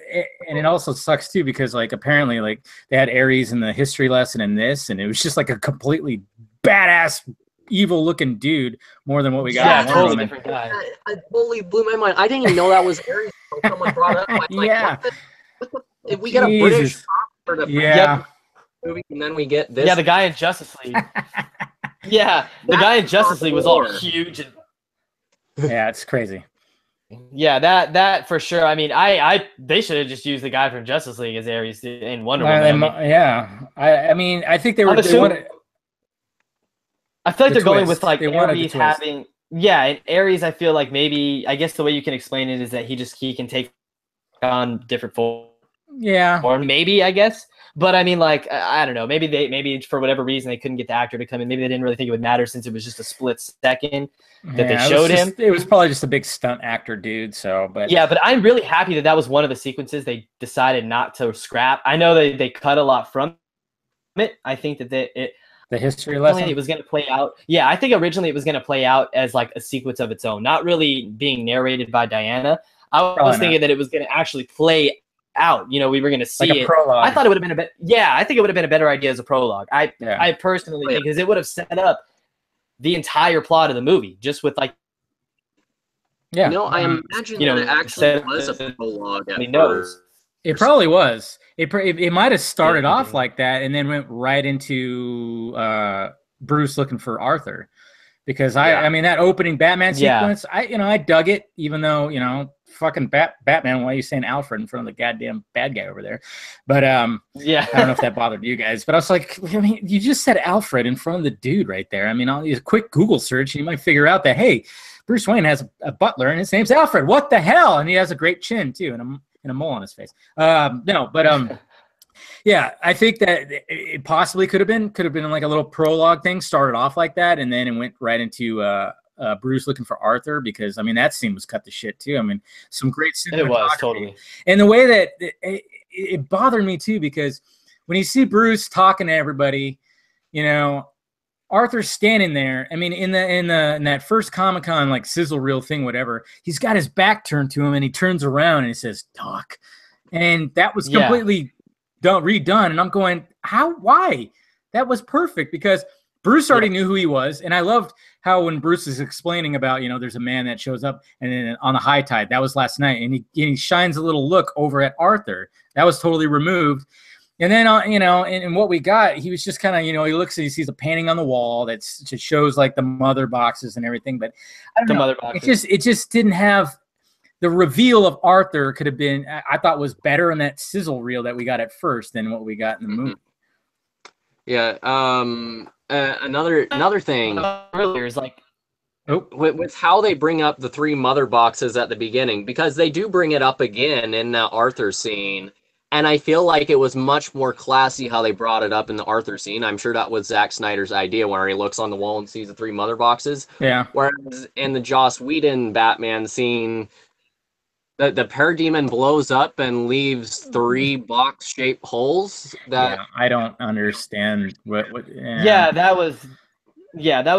and it also sucks too because apparently they had Ares in the history lesson in this, and it was just like a completely badass evil looking dude more than what we got. Yeah, totally different guy. I totally blew my mind. I didn't even know that was Ares until someone brought up. If we get a British actor to movie, and then we get this. Yeah, the guy in Justice League. Yeah, the guy in Justice League was all huge. Yeah, it's crazy. Yeah, that for sure. I mean, they should have just used the guy from Justice League as Ares in Wonder Woman. I mean, I think they wanted. I feel like they're going with Ares having, and Ares. I feel like maybe, I guess the way you can explain it is that he can take on different form. Yeah. Or maybe, I guess. But I mean, like, I don't know. Maybe for whatever reason they couldn't get the actor to come in. Maybe they didn't really think it would matter since it was just a split second that they showed him. It was probably just a big stunt actor dude. So, but yeah, but I'm really happy that was one of the sequences they decided not to scrap. I know they cut a lot from it. I think that the history lesson, it was going to play out. Yeah, I think originally it was going to play out as like a sequence of its own, not really being narrated by Diana. I was thinking that it was going to actually play out. You know, we were going to see like a it. prologue. I thought it would have been I think it would have been a better idea as a prologue. I personally think, because it would have set up the entire plot of the movie just with like. Yeah. No, I imagine that it actually was a prologue at first. It probably was. It might have started off like that and then went right into Bruce looking for Arthur, because I mean that opening Batman sequence, I dug it, even though fucking Batman. Why are you saying Alfred in front of the goddamn bad guy over there? But I don't know if that bothered you guys, but I was like, I mean, you just said Alfred in front of the dude right there. I mean, a quick Google search, and you might figure out that hey, Bruce Wayne has a butler and his name's Alfred. What the hell? And he has a great chin too, and a mole on his face. Yeah, I think that it possibly could have been like a little prologue thing, started off like that, and then it went right into Bruce looking for Arthur, because I mean that scene was cut to shit too. I mean, some great cinematography. It was totally. And the way that it bothered me too, because when you see Bruce talking to everybody, Arthur's standing there. I mean, in that first Comic-Con like sizzle reel thing, whatever, he's got his back turned to him and he turns around and he says, "Talk." And that was completely redone. And I'm going, why? That was perfect, because Bruce already knew who he was. And I loved how when Bruce is explaining about, there's a man that shows up and then on the high tide, that was last night. And he shines a little look over at Arthur. That was totally removed. And then, and what we got, he was just kind of, he looks and he sees a painting on the wall that just shows like the mother boxes and everything. But I don't know. Mother boxes. It just didn't have the reveal of Arthur. Could have been, I thought, was better in that sizzle reel that we got at first than what we got in the movie. Yeah. Another thing earlier is like, with how they bring up the 3 mother boxes at the beginning, because they do bring it up again in that Arthur scene. And I feel like it was much more classy how they brought it up in the Arthur scene. I'm sure that was Zack Snyder's idea, where he looks on the wall and sees the 3 mother boxes. Yeah. Whereas in the Joss Whedon Batman scene, the parademon blows up and leaves 3 box-shaped holes. I don't understand what that was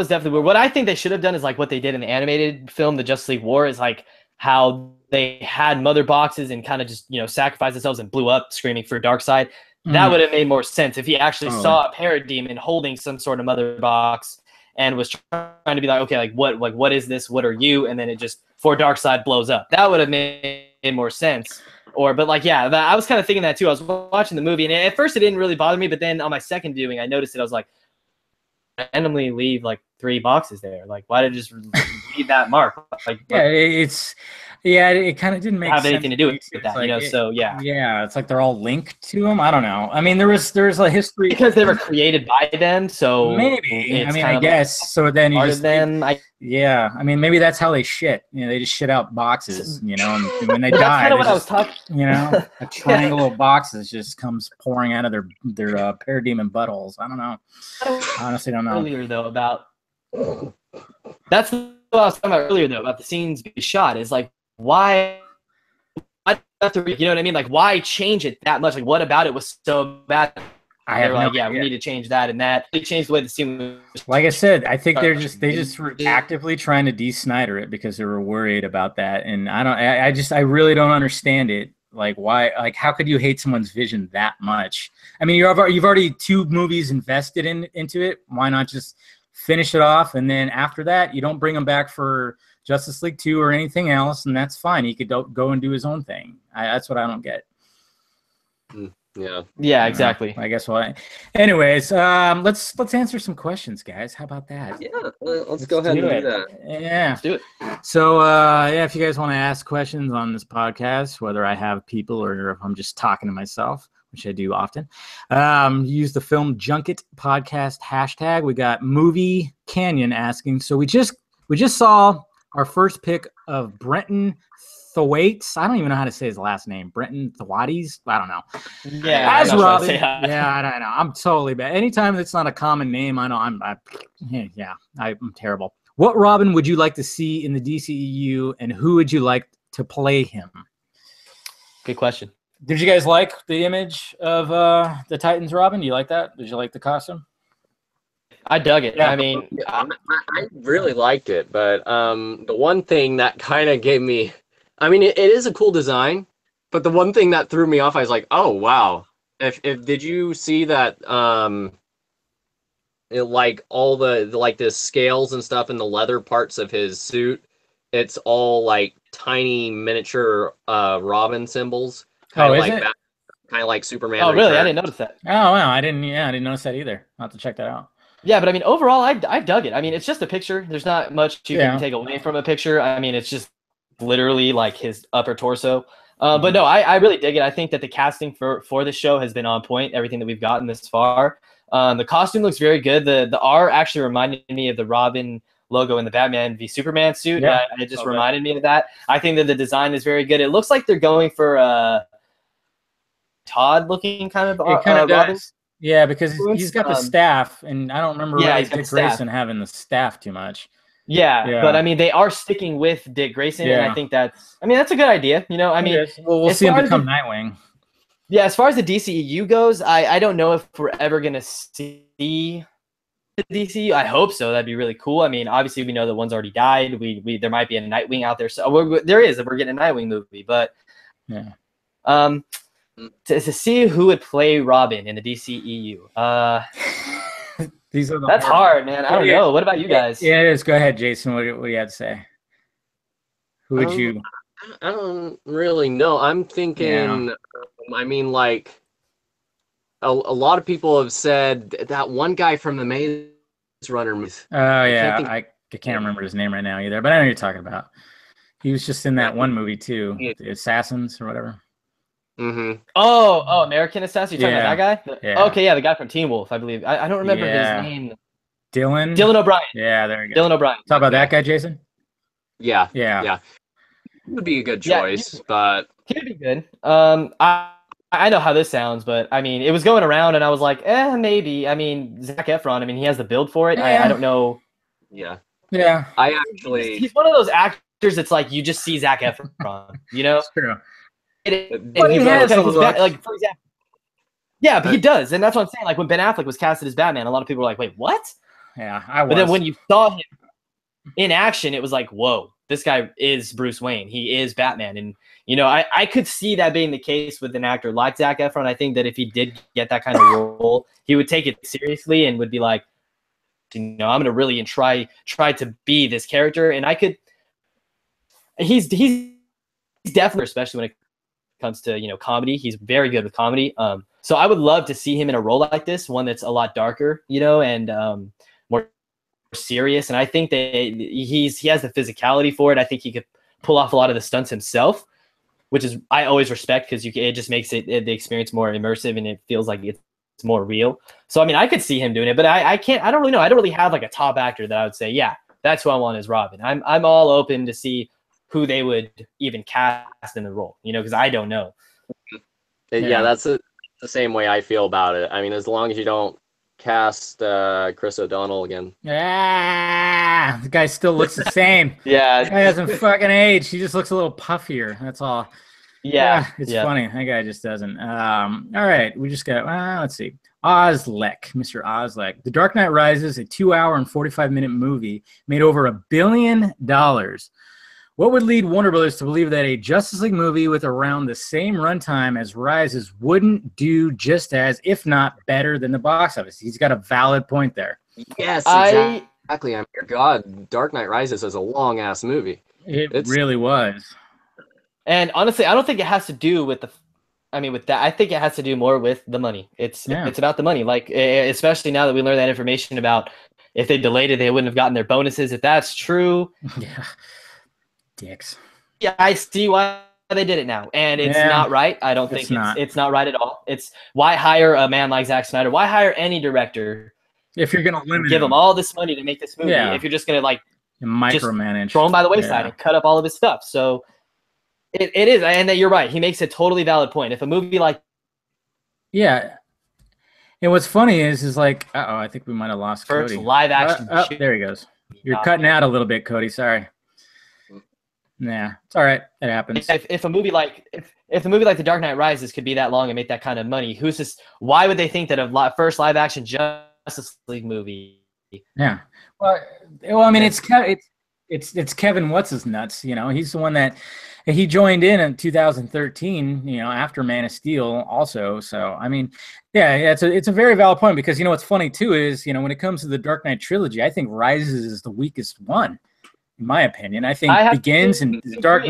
definitely weird. What I think they should have done is like what they did in the animated film, The Justice League War, is like how they had mother boxes and kind of just, sacrificed themselves and blew up screaming for Darkseid. That would have made more sense if he actually saw a parademon holding some sort of mother box and was trying to be like, okay, what is this? What are you? And then it just, for Darkseid, blows up. That would have made more sense. But I was kind of thinking that too. I was watching the movie, and at first it didn't really bother me, but then on my second viewing, I noticed it. I was like, randomly leave like 3 boxes there. Like, why did it just leave that mark? Like, it kind of didn't make have sense. anything to do with that, like, it's like they're all linked to them. I don't know. I mean, there's a history because they were created by them, so maybe. I mean, I guess so. Then you just I mean, maybe that's how they shit. They just shit out boxes. And when they die, that's kind of what I was talking. A triangle of boxes just comes pouring out of their parademon buttholes. I don't know. Honestly, don't know. Earlier though about that's what I was talking about earlier though about the scenes being shot is like. Why you know what I mean? Like, why change it that much? Like, what about it was so bad? They were like, we need to change that and that. They changed the way the scene was. Like I said, I think they just were actively trying to de-Snyder it because they were worried about that. And I really don't understand it. Like, why? Like, how could you hate someone's vision that much? I mean, you've already 2 movies invested into it. Why not just finish it off? And then after that, you don't bring them back for Justice League 2 or anything else, and that's fine. He could go and do his own thing. That's what I don't get. Yeah, exactly. I guess why. Anyways, let's answer some questions, guys. How about that? Yeah, let's go ahead and do that. Yeah, let's do it. So, if you guys want to ask questions on this podcast, whether I have people or if I'm just talking to myself, which I do often, use the Film Junket podcast hashtag. We got Movie Canyon asking. So we just saw our first pick of Brenton Thwaites. I don't even know how to say his last name. Brenton Thwaites. I don't know. Yeah, As I'm not Robin. sure how to say that. Yeah, I don't know. I'm totally bad. Anytime that's not a common name, I know I'm terrible. What Robin would you like to see in the DCEU, and who would you like to play him? Good question. Did you guys like the image of the Titans Robin? Do you like that? Did you like the costume? I dug it. Yeah. I mean, I really liked it, but the one thing that kind of gave me, I mean, it is a cool design, but the one thing that threw me off, I was like, oh wow. If did you see that? Like all the scales and stuff and the leather parts of his suit, it's all like tiny miniature Robin symbols, kind of like that, kind of like Superman. oh, really? Returns. I didn't notice that. Oh wow, I didn't notice that either. I'll have to check that out. Yeah, but I mean, overall, I dug it. I mean, it's just a picture. There's not much you can take away from a picture. I mean, it's just literally like his upper torso. But no, I really dig it. I think that the casting for the show has been on point. Everything that we've gotten this far. The costume looks very good. The R actually reminded me of the Robin logo in the Batman v Superman suit. Yeah. It just reminded me of that. I think that the design is very good. It looks like they're going for Todd looking kind of Robin. Yeah, because he's got the staff, and I don't remember Dick Grayson having the staff too much. Yeah, but I mean, they are sticking with Dick Grayson, and I think that's a good idea. You know, I mean, we'll see him become Nightwing. Yeah, as far as the DCEU goes, I don't know if we're ever gonna see the DCEU. I hope so. That'd be really cool. I mean, obviously we know that one's already died. There might be a Nightwing out there, so we're getting a Nightwing movie, but to see who would play Robin in the DCEU. That's hard, man. I don't know. What about you guys? Yeah, it is. Go ahead, Jason. What do you have to say? Who would you? I don't really know. I'm thinking. I mean, like a lot of people have said that one guy from the Maze Runner movie. Oh yeah, I can't remember his name right now either, but I know who you're talking about. He was just in that one movie too, the Assassins or whatever. Mm-hmm. Oh, American Assassin. You're talking about that guy? Yeah. Okay, yeah, the guy from Teen Wolf, I believe. I don't remember his name. Dylan O'Brien. Yeah, there you go. Dylan O'Brien. Talk about that guy, Jason. Yeah. It would be a good choice, but he'd be good. I know how this sounds, but I mean, it was going around, and I was like, maybe. I mean, Zac Efron. I mean, he has the build for it. I don't know. Yeah. I actually. He's one of those actors that's like you just see Zac Efron. You know. It's true. But he has like, for example. Yeah, but he does, and that's what I'm saying. Like when Ben Affleck was casted as Batman, a lot of people were like, "Wait, what?" Yeah, I was. But then when you saw him in action, it was like, "Whoa, this guy is Bruce Wayne. He is Batman." And you know, I could see that being the case with an actor like Zac Efron. I think that if he did get that kind of role, he would take it seriously and would be like, you know, I'm going to really try to be this character. And I could. He's definitely, especially when it comes to, you know, comedy. He's very good with comedy. So I would love to see him in a role like this, one that's a lot darker, you know, and more serious. And I think that he has the physicality for it. I think he could pull off a lot of the stunts himself, which is I always respect because it just makes the experience more immersive and it feels like it's more real. So I mean, I could see him doing it, but I can't. I don't really know. I don't really have like a top actor that I would say, yeah, that's who I want as Robin. I'm all open to see who they would even cast in the role, you know, because I don't know. Yeah, that's the same way I feel about it. I mean, as long as you don't cast Chris O'Donnell again. Yeah, the guy still looks the same. Yeah, the guy hasn't fucking aged. He just looks a little puffier. That's all. Yeah, it's funny. That guy just doesn't. All right, we just got. Let's see. Ozlek, Mr. Ozlek. The Dark Knight Rises, a 2-hour and 45-minute movie, made over $1 billion. What would lead Warner Brothers to believe that a Justice League movie with around the same runtime as Rises wouldn't do just as, if not better, than the box office? He's got a valid point there. Yes, exactly. I mean, God, Dark Knight Rises is a long-ass movie. It really was. And honestly, I don't think it has to do with with that. I think it has to do more with the money. It's about the money. Like, especially now that we learned that information about if they delayed it, they wouldn't have gotten their bonuses. If that's true. Yeah. Dicks. Yeah, I see why they did it now, and it's not right. I don't think it's not right at all. It's why hire a man like Zack Snyder? Why hire any director if you're gonna give him all this money to make this movie? If you're just gonna like micromanage, throw him by the wayside and cut up all of his stuff. So It is, and that you're right. He makes a totally valid point. If a movie like yeah, and what's funny is like, uh-oh, I think we might have lost first Cody. live action, There he goes. You're cutting out a little bit, Cody. Sorry. Nah, it's all right. It happens. If a movie like if a movie like The Dark Knight Rises could be that long and make that kind of money, why would they think that a first live action Justice League movie? Yeah. Well, I mean, it's Kevin what's his nuts, you know. He's the one that he joined in 2013, you know, after Man of Steel also. So, I mean, yeah, it's a very valid point, because, you know, what's funny too is, you know, when it comes to the Dark Knight trilogy, I think Rises is the weakest one, in my opinion. I think Begins and the Dark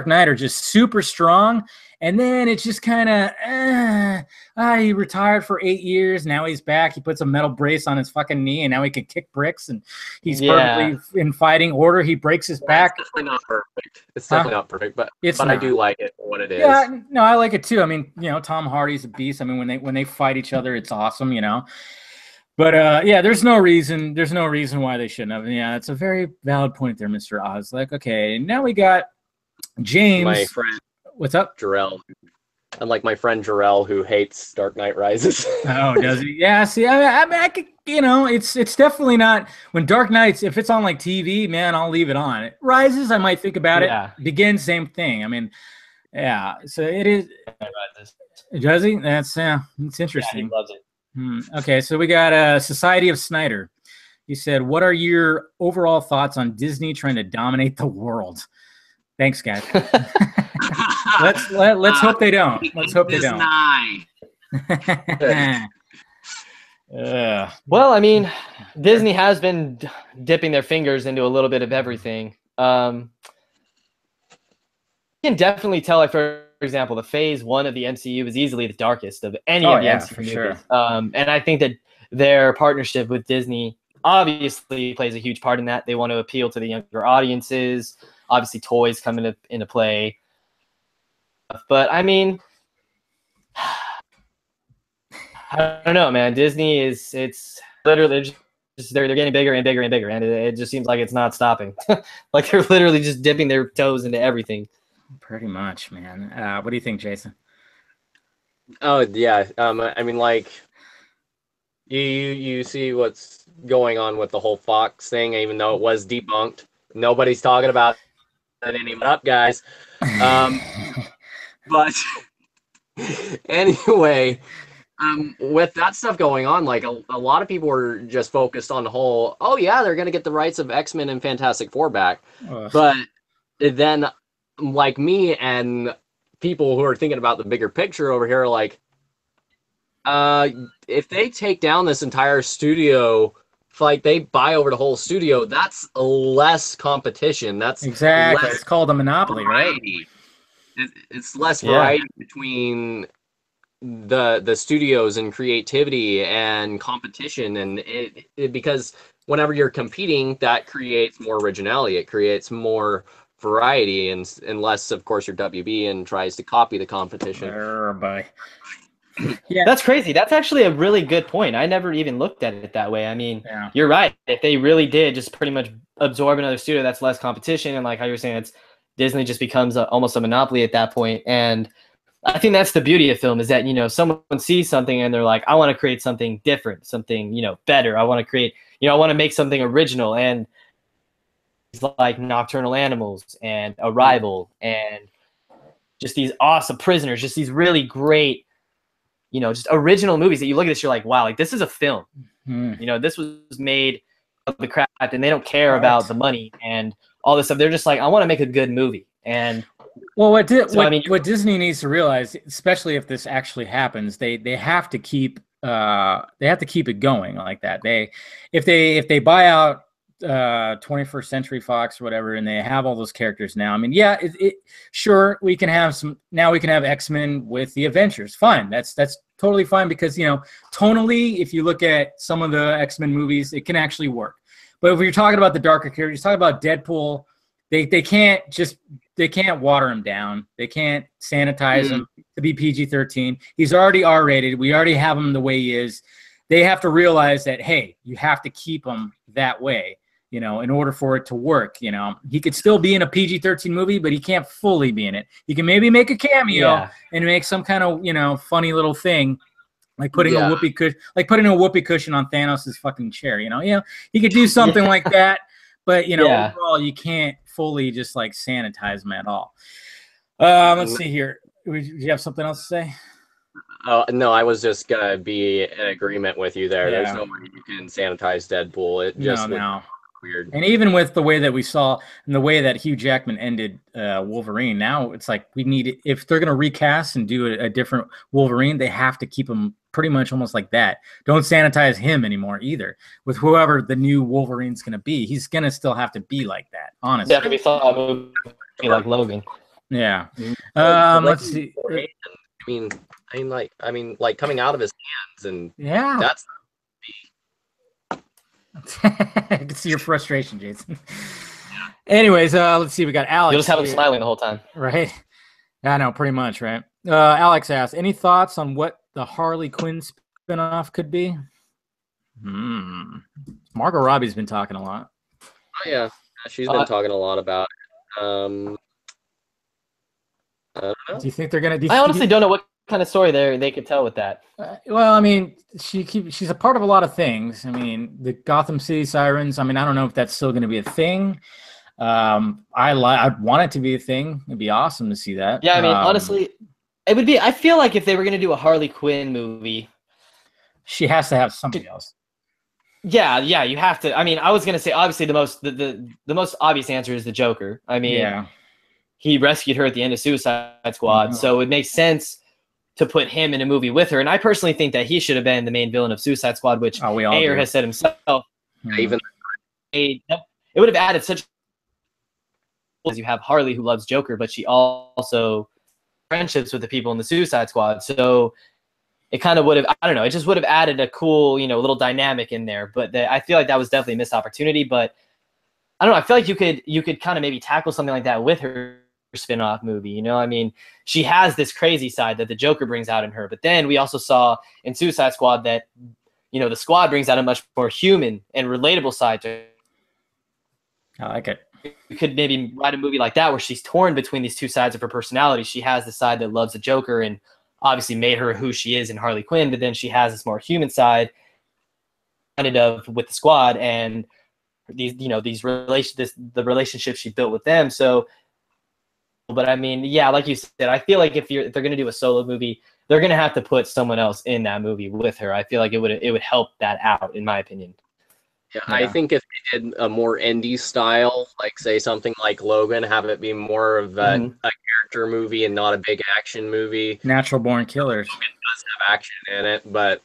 Knight are just super strong, and then it's just kind of he retired for 8 years, now he's back, he puts a metal brace on his fucking knee, and now he can kick bricks, and he's perfectly in fighting order. He breaks his back. It's definitely not perfect. It's definitely not perfect, but I do like it for what it is. Yeah, no, I like it too. I mean, you know, Tom Hardy's a beast. I mean, when they fight each other, it's awesome, you know. But yeah, there's no reason why they shouldn't have. Yeah, it's a very valid point there, Mr. Oz. Like, okay, now we got James. My friend, what's up? Jarrell. Unlike my friend Jarrell, who hates Dark Knight Rises. Oh, does he? Yeah. See, I mean, I could, you know, it's definitely not. When Dark Knights, if it's on like TV, man, I'll leave it on. Rises, I might think about it. Begins, same thing. I mean, yeah. So it is. Does he? That's it's interesting. Yeah, he loves it. Okay, so we got Society of Snyder. He said, "What are your overall thoughts on Disney trying to dominate the world?" Thanks, guys. let's hope they don't. Let's hope they don't. Well, I mean, Disney has been dipping their fingers into a little bit of everything. You can definitely tell, like, for example, the Phase 1 of the MCU was easily the darkest of any of the MCU movies. Sure. And I think that their partnership with Disney obviously plays a huge part in that. They want to appeal to the younger audiences. Obviously, toys come into play. But, I mean, I don't know, man. Disney it's literally they're getting bigger and bigger and bigger, and it just seems like it's not stopping. Like, they're literally just dipping their toes into everything. Pretty much, man. What do you think, Jason? Oh yeah, I mean, like, you see what's going on with the whole Fox thing, even though it was debunked. Nobody's talking about it anymore. Up, guys. But anyway, with that stuff going on, like, a lot of people were just focused on the whole, oh yeah, they're gonna get the rights of X-Men and Fantastic Four back. But then, like me and people who are thinking about the bigger picture over here, are like, if they take down this entire studio, like they buy over the whole studio, that's less competition. That's exactly. It's called a monopoly, variety. Right? It's less variety between the studios and creativity and competition, and it because whenever you're competing, that creates more originality. It creates more variety, and unless, of course, you're WB and tries to copy the competition. Yeah, that's crazy. That's actually a really good point. I never even looked at it that way. I mean, you're right. If they really did just pretty much absorb another studio, that's less competition, and like how you're saying, it's Disney just becomes almost a monopoly at that point. And I think that's the beauty of film, is that, you know, someone sees something and they're like, I want to create something different, something, you know, better. I want to create, you know, I want to make something original. And it's like Nocturnal Animals and Arrival and just these awesome Prisoners, just these really great, you know, just original movies that you look at this, you're like, wow, like, this is a film. You know, this was made of the craft, and they don't care about the money and all this stuff. They're just like, I want to make a good movie. And well, what Disney needs to realize, especially if this actually happens, they have to keep it going like that. If they buy out 21st Century Fox or whatever, and they have all those characters now. I mean, yeah, sure, we can have X-Men with the Avengers. Fine, that's totally fine, because, you know, tonally, if you look at some of the X-Men movies, it can actually work. But if you're talking about the darker characters, talking about Deadpool, they can't water him down. They can't sanitize him to be PG-13. He's already R-rated. We already have him the way he is. They have to realize that, hey, you have to keep him that way. you know, in order for it to work. You know, he could still be in a PG-13 movie, but he can't fully be in it. He can maybe make a cameo and make some kind of, you know, funny little thing, like putting a whoopee cushion on Thanos' fucking chair. You know, he could do something like that, but you know, overall, you can't fully just like sanitize him at all. Let's see here. Do you have something else to say? No, I was just gonna be in agreement with you there. There's no way you can sanitize Deadpool. It just weird. And even with the way that we saw and the way that Hugh Jackman ended Wolverine, now it's like we need, if they're gonna recast and do a different Wolverine, they have to keep him pretty much almost like that. Don't sanitize him anymore either. With whoever the new Wolverine's gonna be, he's gonna still have to be like that. Honestly, we saw a movie like Logan. Yeah. Let's see. I mean, like coming out of his hands, and that's. I can see your frustration, Jason. Anyways, let's see. We got Alex. You'll just have him smiling the whole time, right? I know, pretty much, right? Alex asks, any thoughts on what the Harley Quinn spinoff could be? Margot Robbie's been talking a lot. Oh yeah, she's been talking a lot about it. I don't know. Do you think they're gonna? I honestly don't know what kind of story they could tell with that. Well, I mean, she's a part of a lot of things. I mean, the Gotham City Sirens. I mean, I don't know if that's still going to be a thing. I'd want it to be a thing. It'd be awesome to see that. Yeah, I mean, honestly, it would be. I feel like if they were going to do a Harley Quinn movie, she has to have somebody else. Yeah, you have to. I mean, I was going to say obviously the most obvious answer is the Joker. I mean, he rescued her at the end of Suicide Squad, so it makes sense to put him in a movie with her. And I personally think that he should have been the main villain of Suicide Squad, which Ayer has said himself. Even it would have added such, as you have Harley who loves Joker, but she also friendships with the people in the Suicide Squad. So it kind of would have, I don't know, it just would have added a cool, little dynamic in there. But I feel like that was definitely a missed opportunity. But I don't know, I feel like you could kind of maybe tackle something like that with her spin-off movie. I mean, she has this crazy side that the Joker brings out in her, but then we also saw in Suicide Squad that the Squad brings out a much more human and relatable side to her. I like it. You could maybe write a movie like that where she's torn between these two sides of her personality. She has the side that loves the Joker and obviously made her who she is in Harley Quinn, but then she has this more human side kind of with the Squad and these the relationships she built with them. So but I mean, yeah, like you said, I feel like if they're going to do a solo movie, they're going to have to put someone else in that movie with her. I feel like it would help that out, in my opinion. Yeah, I think if they did a more indie style, like say something like Logan, have it be more of a character movie and not a big action movie. Natural Born Killers. Logan does have action in it, but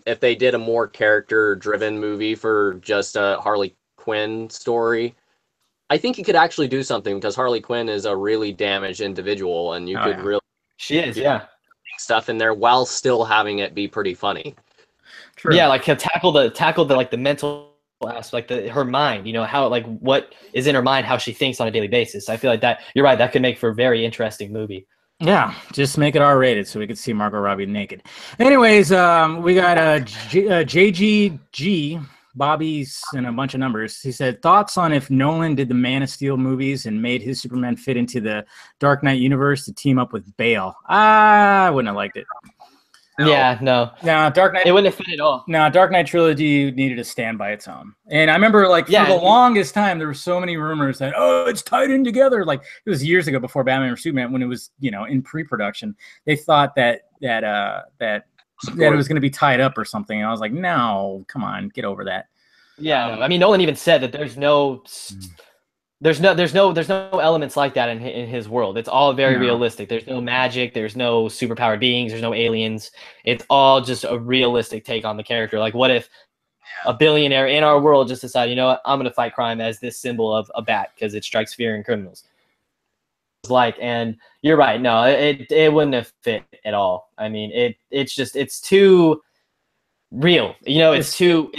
if they did a more character-driven movie for just a Harley Quinn story, I think you could actually do something because Harley Quinn is a really damaged individual, and you could really stuff in there while still having it be pretty funny. True. Yeah, like tackle the like the mental aspect, like her mind. How like what is in her mind, how she thinks on a daily basis. I feel like that you're right. That could make for a very interesting movie. Yeah, just make it R-rated so we could see Margot Robbie naked. Anyways, we got JGG. Bobby's in a bunch of numbers. He said, thoughts on if Nolan did the Man of Steel movies and made his Superman fit into the Dark Knight universe to team up with Bale? I wouldn't have liked it. Yeah, no. No, Dark Knight. It wouldn't have fit at all. No, Dark Knight trilogy needed to stand by its own. And I remember, for the longest time, there were so many rumors that, it's tied in together. Like, it was years ago before Batman or Superman when it was, in pre-production. They thought that it was going to be tied up or something. And I was like, no, come on, get over that. Yeah, I mean, Nolan even said that there's no elements like that in his world. It's all very realistic. There's no magic. There's no superpowered beings. There's no aliens. It's all just a realistic take on the character. Like, what if a billionaire in our world just decided, you know what, I'm going to fight crime as this symbol of a bat because it strikes fear in criminals. And you're right. No, it wouldn't have fit at all. I mean, it's too real. It's too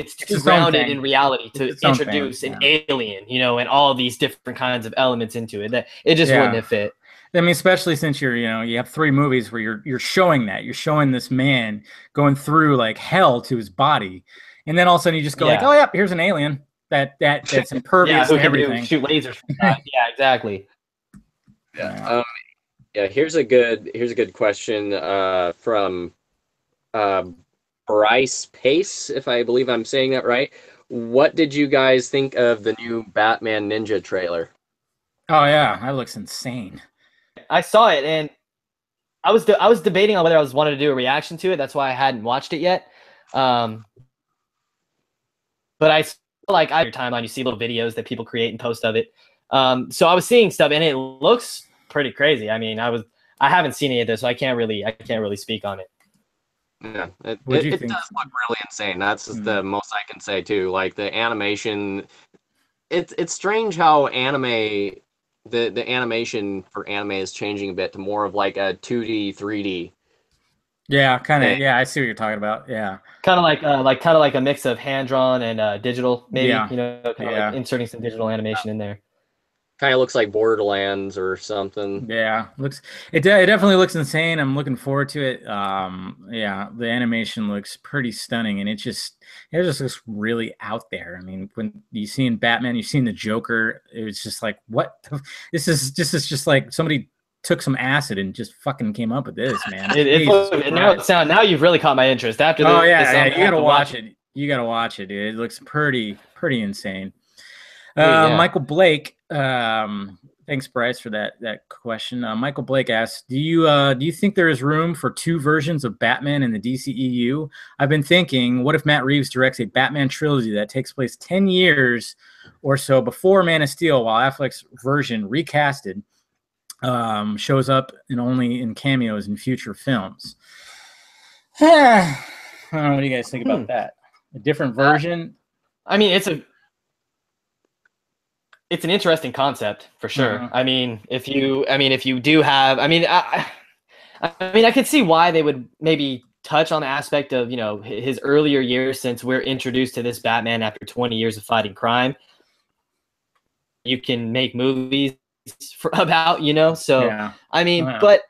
grounded in reality to introduce an alien, and all these different kinds of elements into it. That it just wouldn't have fit. I mean, especially since you have 3 movies where you're showing this man going through like hell to his body, and then all of a sudden you just go like, oh yeah, here's an alien. that's impervious who to can everything. shoot lasers from that. Yeah, exactly. Yeah. Yeah. Here's a good question from Bryce Pace, if I believe I'm saying that right. What did you guys think of the new Batman Ninja trailer? Oh yeah, that looks insane. I saw it, and I was debating on whether I was wanted to do a reaction to it. That's why I hadn't watched it yet. But I feel like on your timeline, you see little videos that people create and post of it. So I was seeing stuff, and it looks pretty crazy. I mean, I haven't seen any of this, so I can't really speak on it. Yeah, it What'd you does think? look really insane. That's the most I can say too. Like the animation, it's strange how the animation for anime is changing a bit to more of like a 2D, 3D. Yeah, kind of. thing. Yeah, I see what you're talking about. Yeah. Kind of like a mix of hand drawn and digital, maybe. Yeah. You know, kind of like inserting some digital animation in there. Kind of looks like Borderlands or something. Yeah, it definitely looks insane. I'm looking forward to it. Yeah, the animation looks pretty stunning, and it just looks really out there. I mean, when you've seen Batman, you've seen the Joker, it was just like, what? This is just like somebody took some acid and just fucking came up with this, man. Now you've really caught my interest. After this, you gotta watch it. You gotta watch it, dude. It looks pretty insane. Michael Blake, thanks Bryce for that question. Michael Blake asks, do you think there is room for 2 versions of Batman in the DCEU? I've been thinking, what if Matt Reeves directs a Batman trilogy that takes place 10 years or so before Man of Steel, while Affleck's version recasted shows up and only in cameos in future films? I don't know, what do you guys think about that? A different version? I mean, it's an interesting concept for sure. I mean, if you do have, I could see why they would maybe touch on the aspect of, you know, his earlier years, since we're introduced to this Batman after 20 years of fighting crime. You can make movies about, you know, so Yeah. I mean, but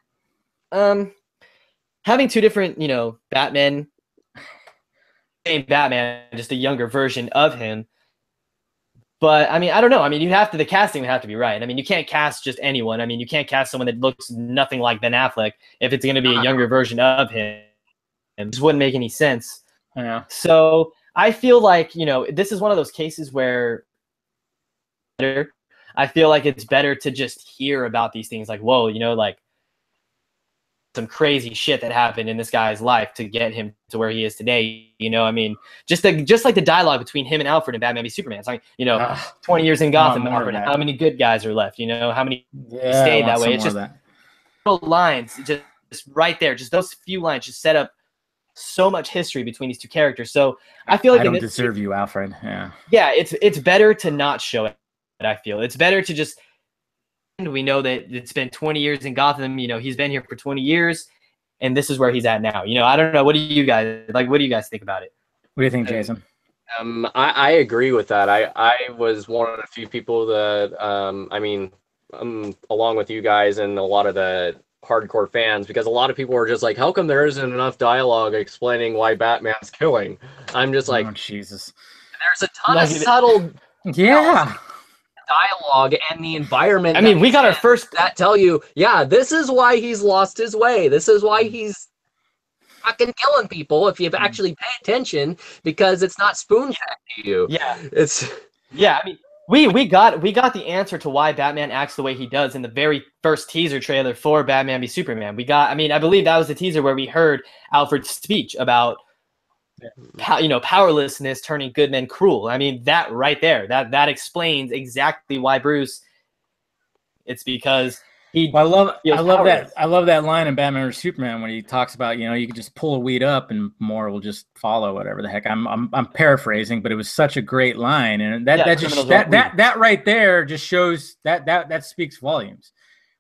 having 2 different, you know, same Batman, just a younger version of him. But I mean, I don't know. I mean, the casting would have to be right. I mean, you can't cast just anyone. I mean, you can't cast someone that looks nothing like Ben Affleck if it's going to be a younger version of him. It just wouldn't make any sense. Yeah. So I feel like, you know, this is one of those cases where I feel like it's better to just hear about these things like, whoa, you know, like some crazy shit that happened in this guy's life to get him to where he is today. You know, I mean, just like the dialogue between him and Alfred and Batman v Superman. It's like, you know, 20 years in Gotham, Alfred, how many good guys are left? You know, how many stayed that way? It's just little lines, just right there. Just those few lines just set up so much history between these 2 characters. So I feel like I don't deserve you, Alfred. Yeah, it's better to not show it. I feel it's better to just. We know that it's been 20 years in Gotham. You know, he's been here for 20 years, and this is where he's at now. You know, I don't know. What do you guys think about it? What do you think, Jason? I agree with that. I was one of the few people that, along with you guys and a lot of the hardcore fans, because a lot of people were just like, how come there isn't enough dialogue explaining why Batman's killing? I'm just like, oh, Jesus. There's a ton of subtle dialogue and the environment. I mean, we got our first that tell you, yeah, this is why he's lost his way. This is why he's fucking killing people if you actually pay attention, because it's not spoon-fed to you. Yeah. I mean, we got the answer to why Batman acts the way he does in the very first teaser trailer for Batman v Superman. I believe that was the teaser where we heard Alfred's speech about powerlessness turning good men cruel. I mean, that right there, that explains exactly why Bruce. It's because I love that line in Batman or Superman when he talks about, you know, you can just pull a weed up and more will just follow, whatever the heck. I'm paraphrasing, but it was such a great line, and that right there just shows that speaks volumes.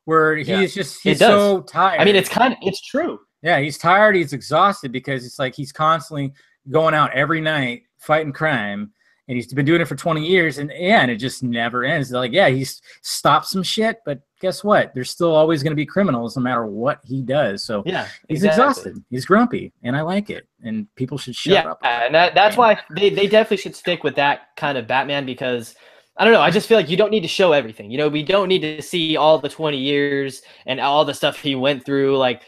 Where he's so tired. I mean, it's true. Yeah, he's tired. He's exhausted because it's like he's constantly going out every night fighting crime, and he's been doing it for 20 years, and it just never ends. They're like, yeah, he's stopped some shit, but guess what? There's still always going to be criminals no matter what he does. So he's exhausted, he's grumpy, and I like it, and people should shut up. And that's why they definitely should stick with that kind of Batman, because I don't know, I just feel like you don't need to show everything. You know, we don't need to see all the 20 years and all the stuff he went through. Like,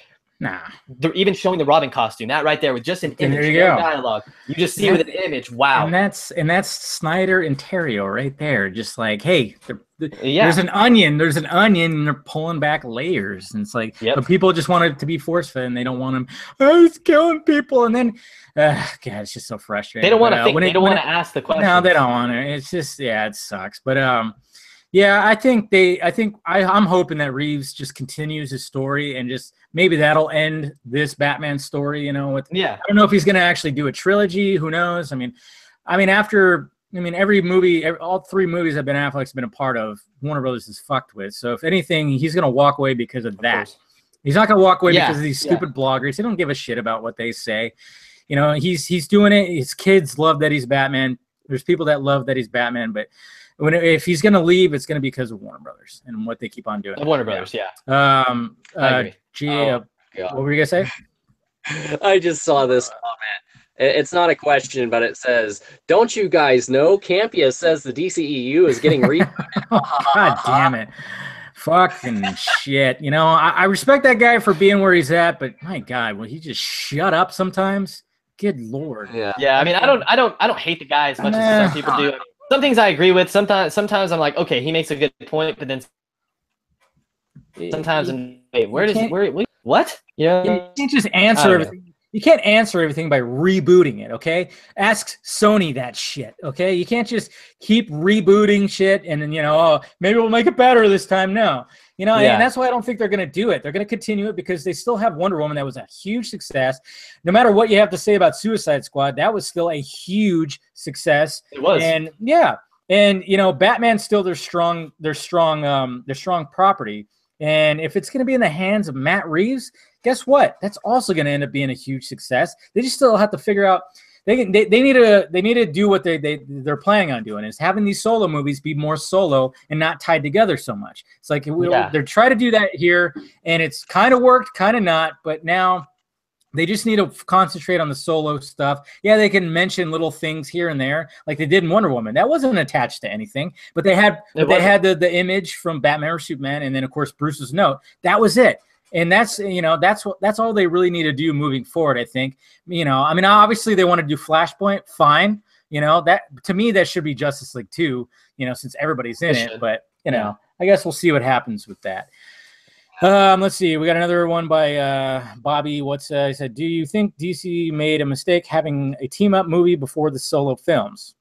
even showing the Robin costume, that right there with just an image, no dialogue. You just see with an image. Wow. And that's Snyder and Terrio right there. Just like, hey, there's an onion, and they're pulling back layers. And it's like, but people just want it to be force-fed, and they don't want him. Oh, he's killing people. And then, God, it's just so frustrating. They don't want to think. They don't want to ask the question. No, they don't want to. It's just, it sucks. But yeah, I'm hoping that Reeves just continues his story, and just maybe that'll end this Batman story. You know, I don't know if he's going to actually do a trilogy. Who knows? I mean, every movie, all 3 movies that Ben Affleck's been a part of, Warner Brothers is fucked with. So if anything, he's going to walk away because of that. He's not going to walk away because of these stupid bloggers. They don't give a shit about what they say. You know, he's doing it. His kids love that he's Batman. There's people that love that he's Batman, but if he's going to leave, it's going to be because of Warner Brothers and what they keep on doing. Warner Brothers, I agree. What were you going to say? I just saw this comment. It's not a question, but it says, "Don't you guys know? Campia says the DCEU is getting rebooted." God damn it. Fucking shit. You know, I respect that guy for being where he's at, but my God, will he just shut up sometimes? Good Lord. Yeah. I mean, I don't hate the guy as much as some people do. Some things I agree with. Sometimes I'm like, okay, he makes a good point, but then sometimes what? You know, you can't just answer everything. You can't answer everything by rebooting it, okay? Ask Sony that shit, okay? You can't just keep rebooting shit and then, maybe we'll make it better this time. No. You know, and that's why I don't think they're going to do it. They're going to continue it because they still have Wonder Woman. That was a huge success. No matter what you have to say about Suicide Squad, that was still a huge success. It was. And Batman's still their strong property. And if it's going to be in the hands of Matt Reeves, guess what? That's also going to end up being a huge success. They just still have to figure out. They need to do what they're planning on doing, is having these solo movies be more solo and not tied together so much. It's like they're trying to do that here, and it's kind of worked, kind of not. But now they just need to concentrate on the solo stuff. Yeah, they can mention little things here and there, like they did in Wonder Woman. That wasn't attached to anything, but they had the image from Batman or Superman, and then of course Bruce's note. That was it. And that's all they really need to do moving forward, I think. Obviously they want to do Flashpoint, fine. That to me that should be Justice League 2, since everybody's in it. But I guess we'll see what happens with that. Let's see. We got another one by Bobby. He said, "Do you think DC made a mistake having a team up movie before the solo films?"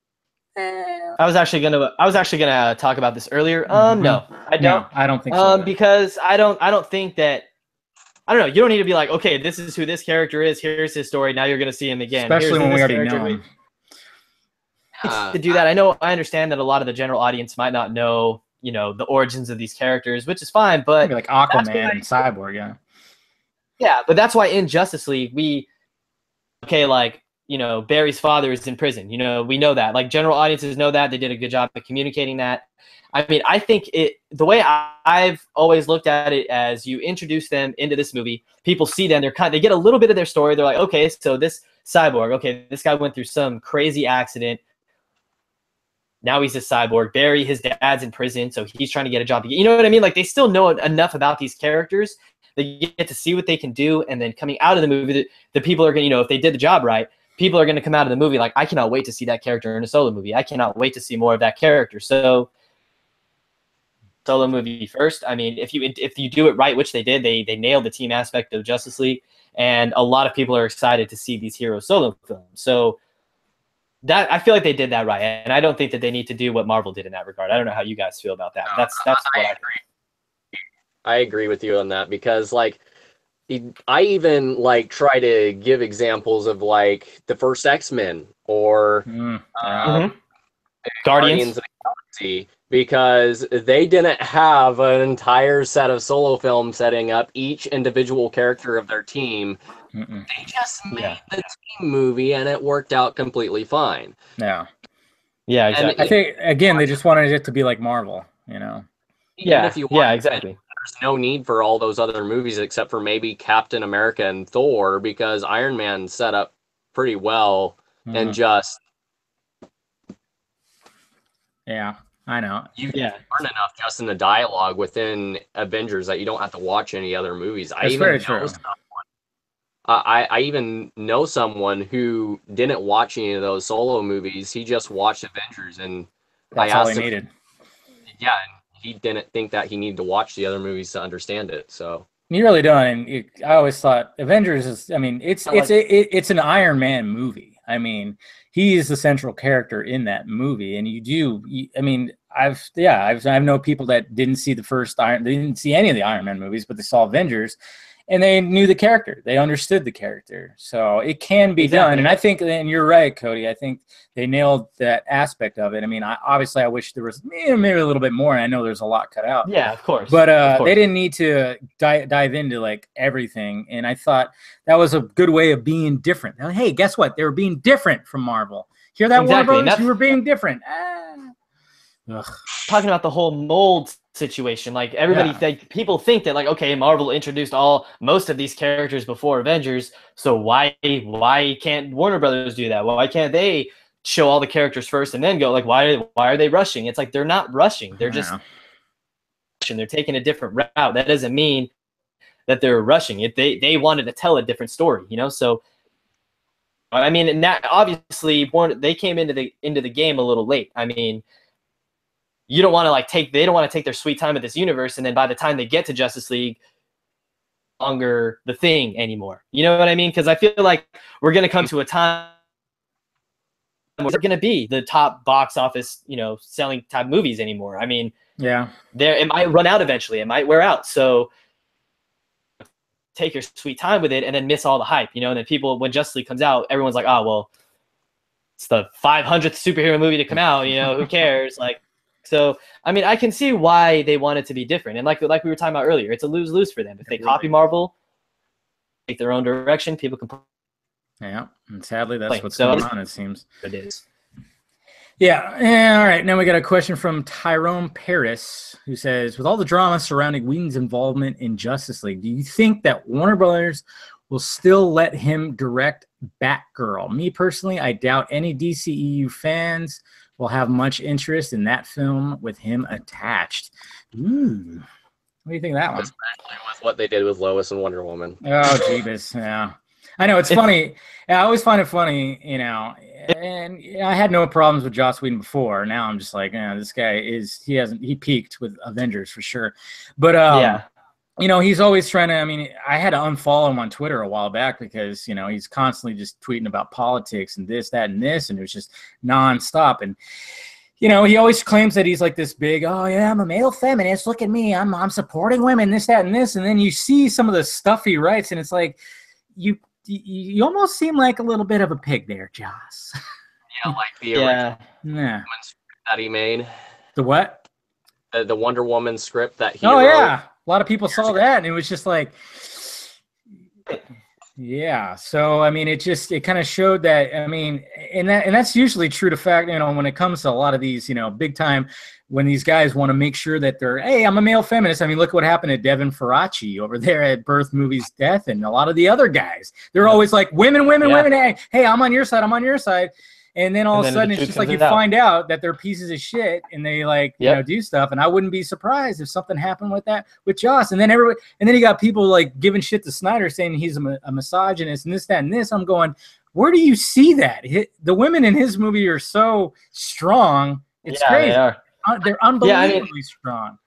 I was actually gonna talk about this earlier. No, I don't. No, I don't think so. Because I don't think that. I don't know. You don't need to be like, okay, this is who this character is. Here's his story. Now you're going to see him again. Especially when we already know him. To do that, I understand that a lot of the general audience might not know, the origins of these characters, which is fine. But maybe like Aquaman and Cyborg, yeah. But that's why in Justice League Barry's father is in prison. We know that. Like general audiences know that. They did a good job of communicating that. I mean, I think the way I've always looked at it, as you introduce them into this movie, people see them, they get a little bit of their story. They're like, okay, so this Cyborg, okay, this guy went through some crazy accident. Now he's a cyborg. Barry, his dad's in prison, so he's trying to get a job. You know what I mean? Like they still know enough about these characters. They get to see what they can do, and then coming out of the movie, the people are going to, if they did the job right, people are going to come out of the movie like, I cannot wait to see that character in a solo movie. I cannot wait to see more of that character. So solo movie first. I mean, if you do it right, which they did, they nailed the team aspect of Justice League, and a lot of people are excited to see these hero solo films. So that I feel like they did that right, and I don't think that they need to do what Marvel did in that regard. I don't know how you guys feel about that. That's what I agree. I agree with you on that, because I even try to give examples of the first X-Men or Guardians of the Galaxy, because they didn't have an entire set of solo films setting up each individual character of their team. They just made the team movie, and it worked out completely fine. Yeah. Yeah, exactly. I think again they just wanted it to be like Marvel, you know. Even if you want exactly. there's no need for all those other movies except for maybe Captain America and Thor, because Iron Man set up pretty well and just yeah, I know. You learn enough just in the dialogue within Avengers that you don't have to watch any other movies. That's very true. I even know someone who didn't watch any of those solo movies. He just watched Avengers, and that's all he needed. Yeah, and he didn't think that he needed to watch the other movies to understand it. So you really don't. And I always thought Avengers is. I mean, it's an Iron Man movie. I mean, he is the central character in that movie, and I mean, I know people that didn't see the first they didn't see any of the Iron Man movies, but they saw Avengers, and they knew the character. They understood the character. So it can be done. And I think, and you're right, Cody, I think they nailed that aspect of it. I mean, obviously I wish there was maybe a little bit more. And I know there's a lot cut out. Yeah, of course. But they didn't need to dive into like everything. And I thought that was a good way of being different. Now, hey, guess what? They were being different from Marvel. Hear that, Warner Brothers? You were being different. Talking about the whole mold situation, like everybody, people think that like, okay, Marvel introduced most of these characters before Avengers, so why can't Warner Brothers do that? Why can't they show all the characters first and then go? Like, why are they rushing? It's like they're not rushing. They're just they're taking a different route. That doesn't mean that they're rushing it. They wanted to tell a different story, you know. So I mean, and that obviously they came into the game a little late. I mean, you don't want to they don't want to take their sweet time with this universe, and then by the time they get to Justice League, longer the thing anymore. You know what I mean? Because I feel like we're gonna come to a time where they're gonna be the top box office, you know, selling type movies anymore. I mean, it might run out eventually. It might wear out. So take your sweet time with it, and then miss all the hype. You know, and then people, when Justice League comes out, everyone's like, oh well, it's the 500th superhero movie to come out. You know, who cares? Like. So, I mean, I can see why they want it to be different. And like we were talking about earlier, it's a lose-lose for them. If they copy Marvel, take their own direction, people can... Yeah, and sadly, that's what's going on, it seems. It is. Yeah, all right. Now we got a question from Tyrone Paris, who says, with all the drama surrounding Whedon's involvement in Justice League, do you think that Warner Brothers will still let him direct Batgirl? Me personally, I doubt any DCEU fans will have much interest in that film with him attached. Ooh. What do you think of that one? Especially with what they did with Lois and Wonder Woman. Oh, jeebus. Yeah. I know, it's funny. I always find it funny, you know, and I had no problems with Joss Whedon before. Now I'm just like, this guy he peaked with Avengers for sure. But, you know, he's always trying to, I mean, I had to unfollow him on Twitter a while back because, you know, he's constantly just tweeting about politics and this, that, and this, and it was just nonstop. And, you know, he always claims that he's like this big, oh yeah, I'm a male feminist, look at me, I'm supporting women, this, that, and this. And then you see some of the stuff he writes, and it's like, you almost seem like a little bit of a pig there, Joss. Yeah, like the original that he made. The what? The Wonder Woman script that he wrote. Yeah. A lot of people saw that, and it was just like, yeah. So I mean, it kind of showed that. I mean, and that's usually true to fact. You know, when it comes to a lot of these, you know, big time, when these guys want to make sure that they're, hey, I'm a male feminist. I mean, look what happened to Devin Faraci over there at Birth Movies Death, and a lot of the other guys. They're always like, women. Hey, I'm on your side. I'm on your side. And then all of a sudden, it's just like you find out that they're pieces of shit, and they like you know, do stuff. And I wouldn't be surprised if something happened with that with Joss. And then you got people like giving shit to Snyder, saying he's a misogynist and this, that, and this. I'm going, where do you see that? The women in his movie are so strong. It's crazy. They're unbelievably strong.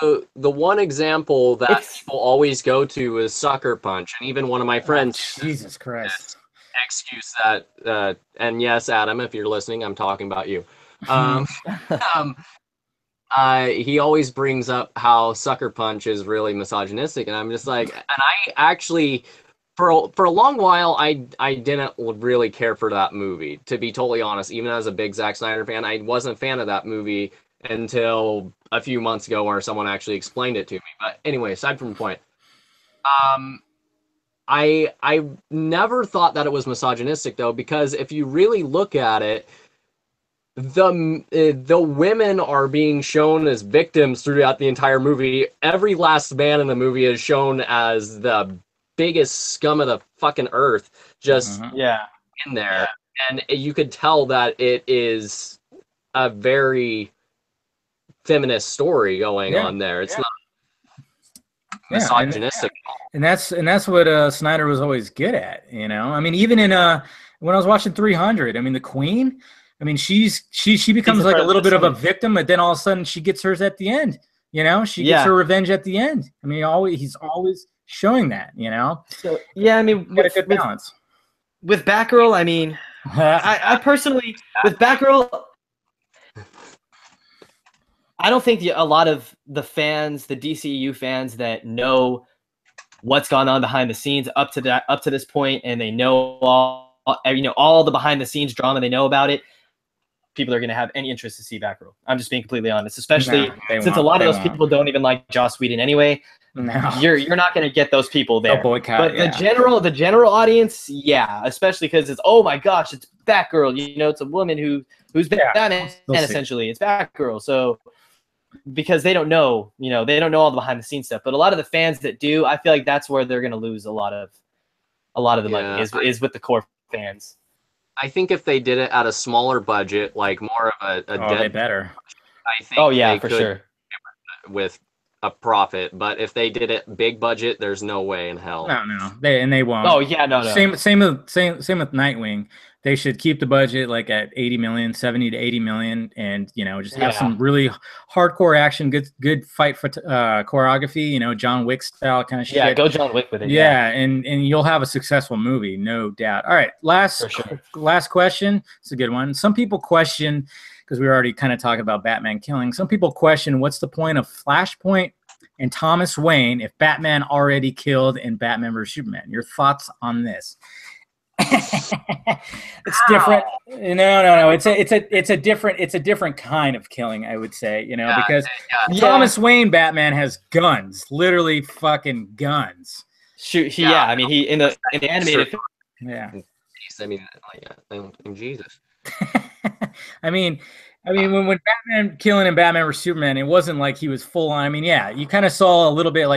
The one example that people always go to is Sucker Punch, and even one of my friends. Jesus Christ. Excuse that, and yes, Adam, if you're listening, I'm talking about you. He always brings up how Sucker Punch is really misogynistic, and I'm just like, and I actually, for a long while, I didn't really care for that movie, to be totally honest. Even as a big Zack Snyder fan, I wasn't a fan of that movie until a few months ago, where someone actually explained it to me. But anyway, aside from the point, I never thought that it was misogynistic, though, because if you really look at it, the women are being shown as victims throughout the entire movie. Every last man in the movie is shown as the biggest scum of the fucking earth, just in there. And you could tell that it is a very feminist story going on there. It's not misogynistic. And that's what Snyder was always good at, you know. I mean, even in when I was watching 300, I mean, the Queen, I mean, she becomes like a little bit of a victim, but then all of a sudden she gets hers at the end, you know. She gets her revenge at the end. I mean, he's always showing that, you know. So yeah, I mean, with a good balance. With Batgirl, I mean, I personally, with Batgirl, I don't think a lot of the fans, the DCEU fans that know what's gone on behind the scenes up to this point, and they know all the behind the scenes drama, they know about it. People are going to have any interest to see Batgirl. I'm just being completely honest, especially since a lot of those people don't even like Joss Whedon anyway. No. You're not going to get those people there. They'll boycott, but the general audience, especially because it's, oh my gosh, it's Batgirl. You know, it's a woman who's Batman, and essentially it's Batgirl. So because they don't know, they don't know all the behind the scenes stuff. But a lot of the fans that do, I feel like that's where they're going to lose a lot of the money is with the core fans. I think if they did it at a smaller budget, like more of a they better. I think they for could sure, with a profit. But if they did it big budget, there's no way in hell. No, they won't. Oh yeah, no. Same with Nightwing. They should keep the budget like at 80 million, 70 to 80 million, and just have some really hardcore action, good fight for choreography, John Wick style kind of shit. Yeah, go John Wick with it. Yeah, and you'll have a successful movie, no doubt. All right, last question. It's a good one. Some people question, because we were already kind of talking about Batman killing, some people question what's the point of Flashpoint and Thomas Wayne if Batman already killed in Batman vs Superman. Your thoughts on this? It's different. No. It's a different kind of killing, I would say, because Thomas Wayne Batman has guns, literally fucking guns. Shoot, I mean, he in the animated film. Yeah. I mean, Jesus. I mean, when Batman killing in Batman vs Superman, it wasn't like he was full on. I mean, you kind of saw a little bit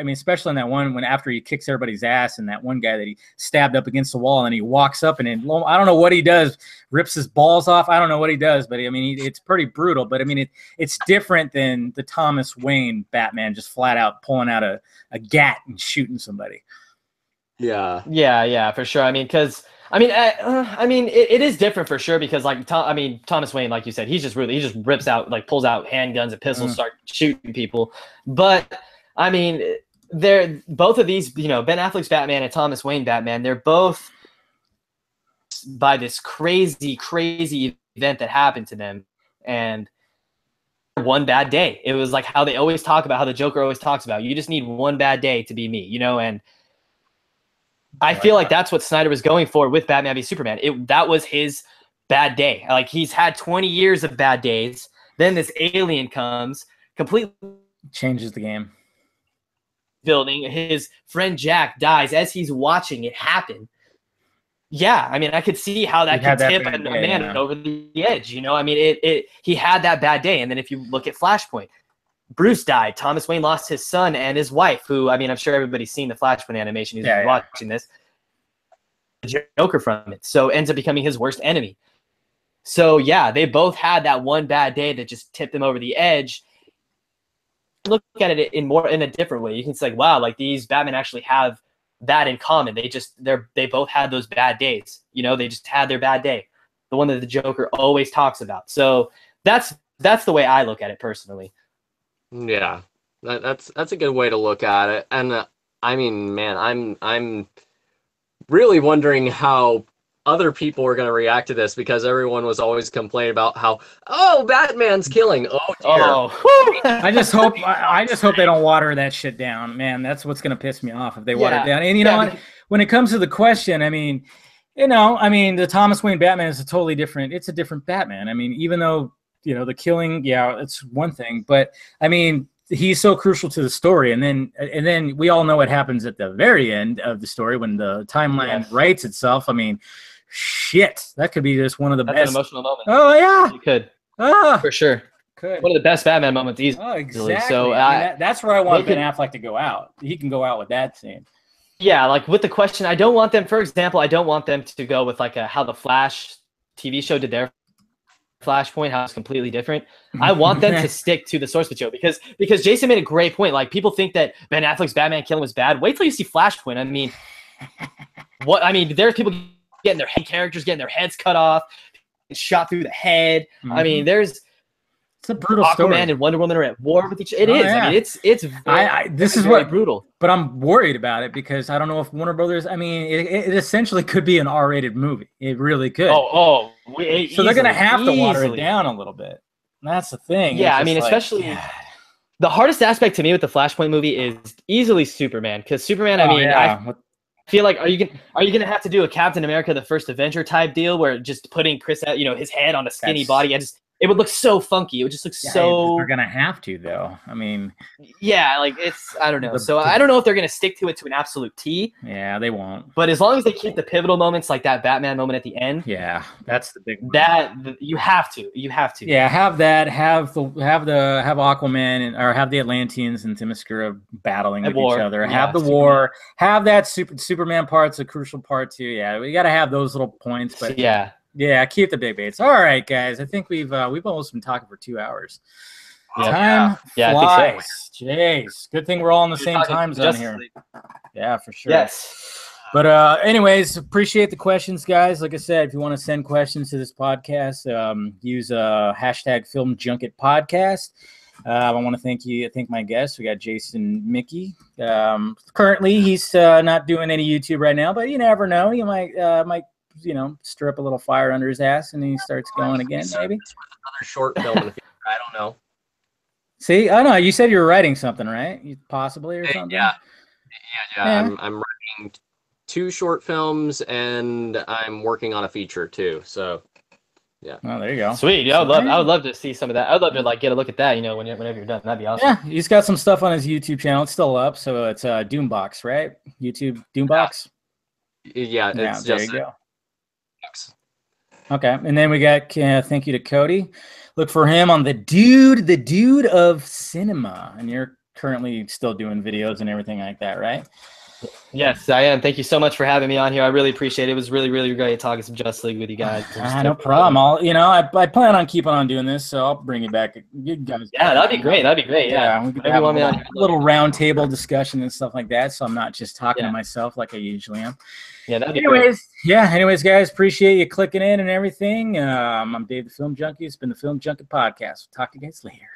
especially in that one when after he kicks everybody's ass and that one guy that he stabbed up against the wall and he walks up and I don't know what he does, rips his balls off. I don't know what he does, but I mean, it's pretty brutal. But I mean, it's different than the Thomas Wayne Batman just flat out pulling out a gat and shooting somebody. Yeah, for sure. I mean, it is different for sure because Thomas Wayne, like you said, he just rips out, pulls out handguns and pistols, start shooting people. But I mean, they're both of these, Ben Affleck's Batman and Thomas Wayne Batman, they're both by this crazy event that happened to them, and one bad day. It was like how they always talk about, how the Joker always talks about, you just need one bad day to be me, and I feel like that's what Snyder was going for with Batman v Superman. That was his bad day. Like, he's had 20 years of bad days. Then this alien comes, completely changes the game. Building. His friend Jack dies as he's watching it happen. Yeah, I mean, I could see how that could tip a man over the edge. I mean, he had that bad day. And then if you look at Flashpoint, Bruce died. Thomas Wayne lost his son and his wife, who, I mean, I'm sure everybody's seen the Flashpoint animation who's watching this. Joker from it. So ends up becoming his worst enemy. So, yeah, they both had that one bad day that just tipped them over the edge. Look at it in a different way. You can say, wow, like these Batman actually have that in common. They both had those bad days. They just had their bad day. The one that the Joker always talks about. So that's the way I look at it personally. Yeah, that's a good way to look at it. And I mean, man, I'm really wondering how other people are going to react to this, because everyone was always complaining about how, Batman's killing. Oh dear. I just hope they don't water that shit down, man. That's what's going to piss me off if they water it down. And when it comes to the question, I mean, the Thomas Wayne Batman is it's a different Batman. I mean, even though the killing, it's one thing, but I mean, he's so crucial to the story. And then we all know what happens at the very end of the story when the timeline writes itself. I mean, shit, that could be just one of the That's best. an emotional moment. Oh yeah, You could. ah, For sure. could. One of the best Batman moments easily. Oh, exactly. So I mean, that's where I want Ben could- Affleck to go out. He can go out with that scene. yeah, like with the question, I don't want them, for example, I don't want them to go with like how the Flash TV show did their Flashpoint, how it's completely different. I want them to stick to the source material because Jason made a great point. Like people think that Ben Affleck's Batman Killing was bad. Wait till you see Flashpoint. I mean, there's people getting their characters getting their heads cut off, shot through the head. I mean, there's It's a brutal Aquaman story. and Wonder Woman are at war with each other. It is. Yeah. I mean, it's very, this is very what brutal. But I'm worried about it because I don't know if Warner Brothers. I mean, it essentially could be an R-rated movie. It really could. So they're gonna have to water it down a little bit. That's the thing. Yeah, It's I mean, just especially the hardest aspect to me with the Flashpoint movie is easily Superman, because Superman. I mean, I feel like are you gonna have to do a Captain America: The First Avenger type deal where just putting his head on a skinny body? It would look so funky. It would just look so. They're gonna have to though. I mean, yeah, like I don't know. So I don't know if they're gonna stick to it to an absolute T. Yeah, they won't. But as long as they keep the pivotal moments like that Batman moment at the end. Yeah, that's the big one. You have to. Yeah, have that. Have Aquaman or have the Atlanteans and Themyscira battling with each other. Yeah, have the war. Have that Superman part's a crucial part too. Yeah, we got to have those little points. But yeah, keep the big baits. All right, guys. I think we've almost been talking for 2 hours. Time flies. I think so. Jeez, good thing we're all in the same time zone here. Yeah, for sure. Yes. But anyways, appreciate the questions, guys. Like I said, if you want to send questions to this podcast, use hashtag Film Junket Podcast. I want to thank my guests. We got Jason Mickey. Currently, he's not doing any YouTube right now, but you never know. He might stir up a little fire under his ass, and he starts going again. Maybe another short film in the future. I don't know. See, I know you said you were writing something, right? Possibly or something. Yeah. I'm writing 2 short films, and I'm working on a feature too. So, yeah. Oh, there you go. Sweet. Yeah, I would love to see some of that. I'd love to get a look at that. Whenever you're done, that'd be awesome. Yeah, he's got some stuff on his YouTube channel. It's still up, so it's DoomBox, right? YouTube DoomBox. Yeah, it's there just you go. Okay, and then we got thank you to Cody. Look for him on the dude of cinema, and you're currently still doing videos and everything like that, right? Yes, I am. Thank you so much for having me on here. I really appreciate it. It was really, really great talking some Justice League with you guys. No problem. I plan on keeping on doing this, so I'll bring you back. You guys. Yeah, that'd be great. That'd be great. Yeah, we could have a little round table discussion and stuff like that, so I'm not just talking to myself like I usually am. Yeah, that'd be great. Anyways, guys, appreciate you clicking in and everything. I'm Dave the Film Junkie. It's been the Film Junket Podcast. We'll talk to you guys later.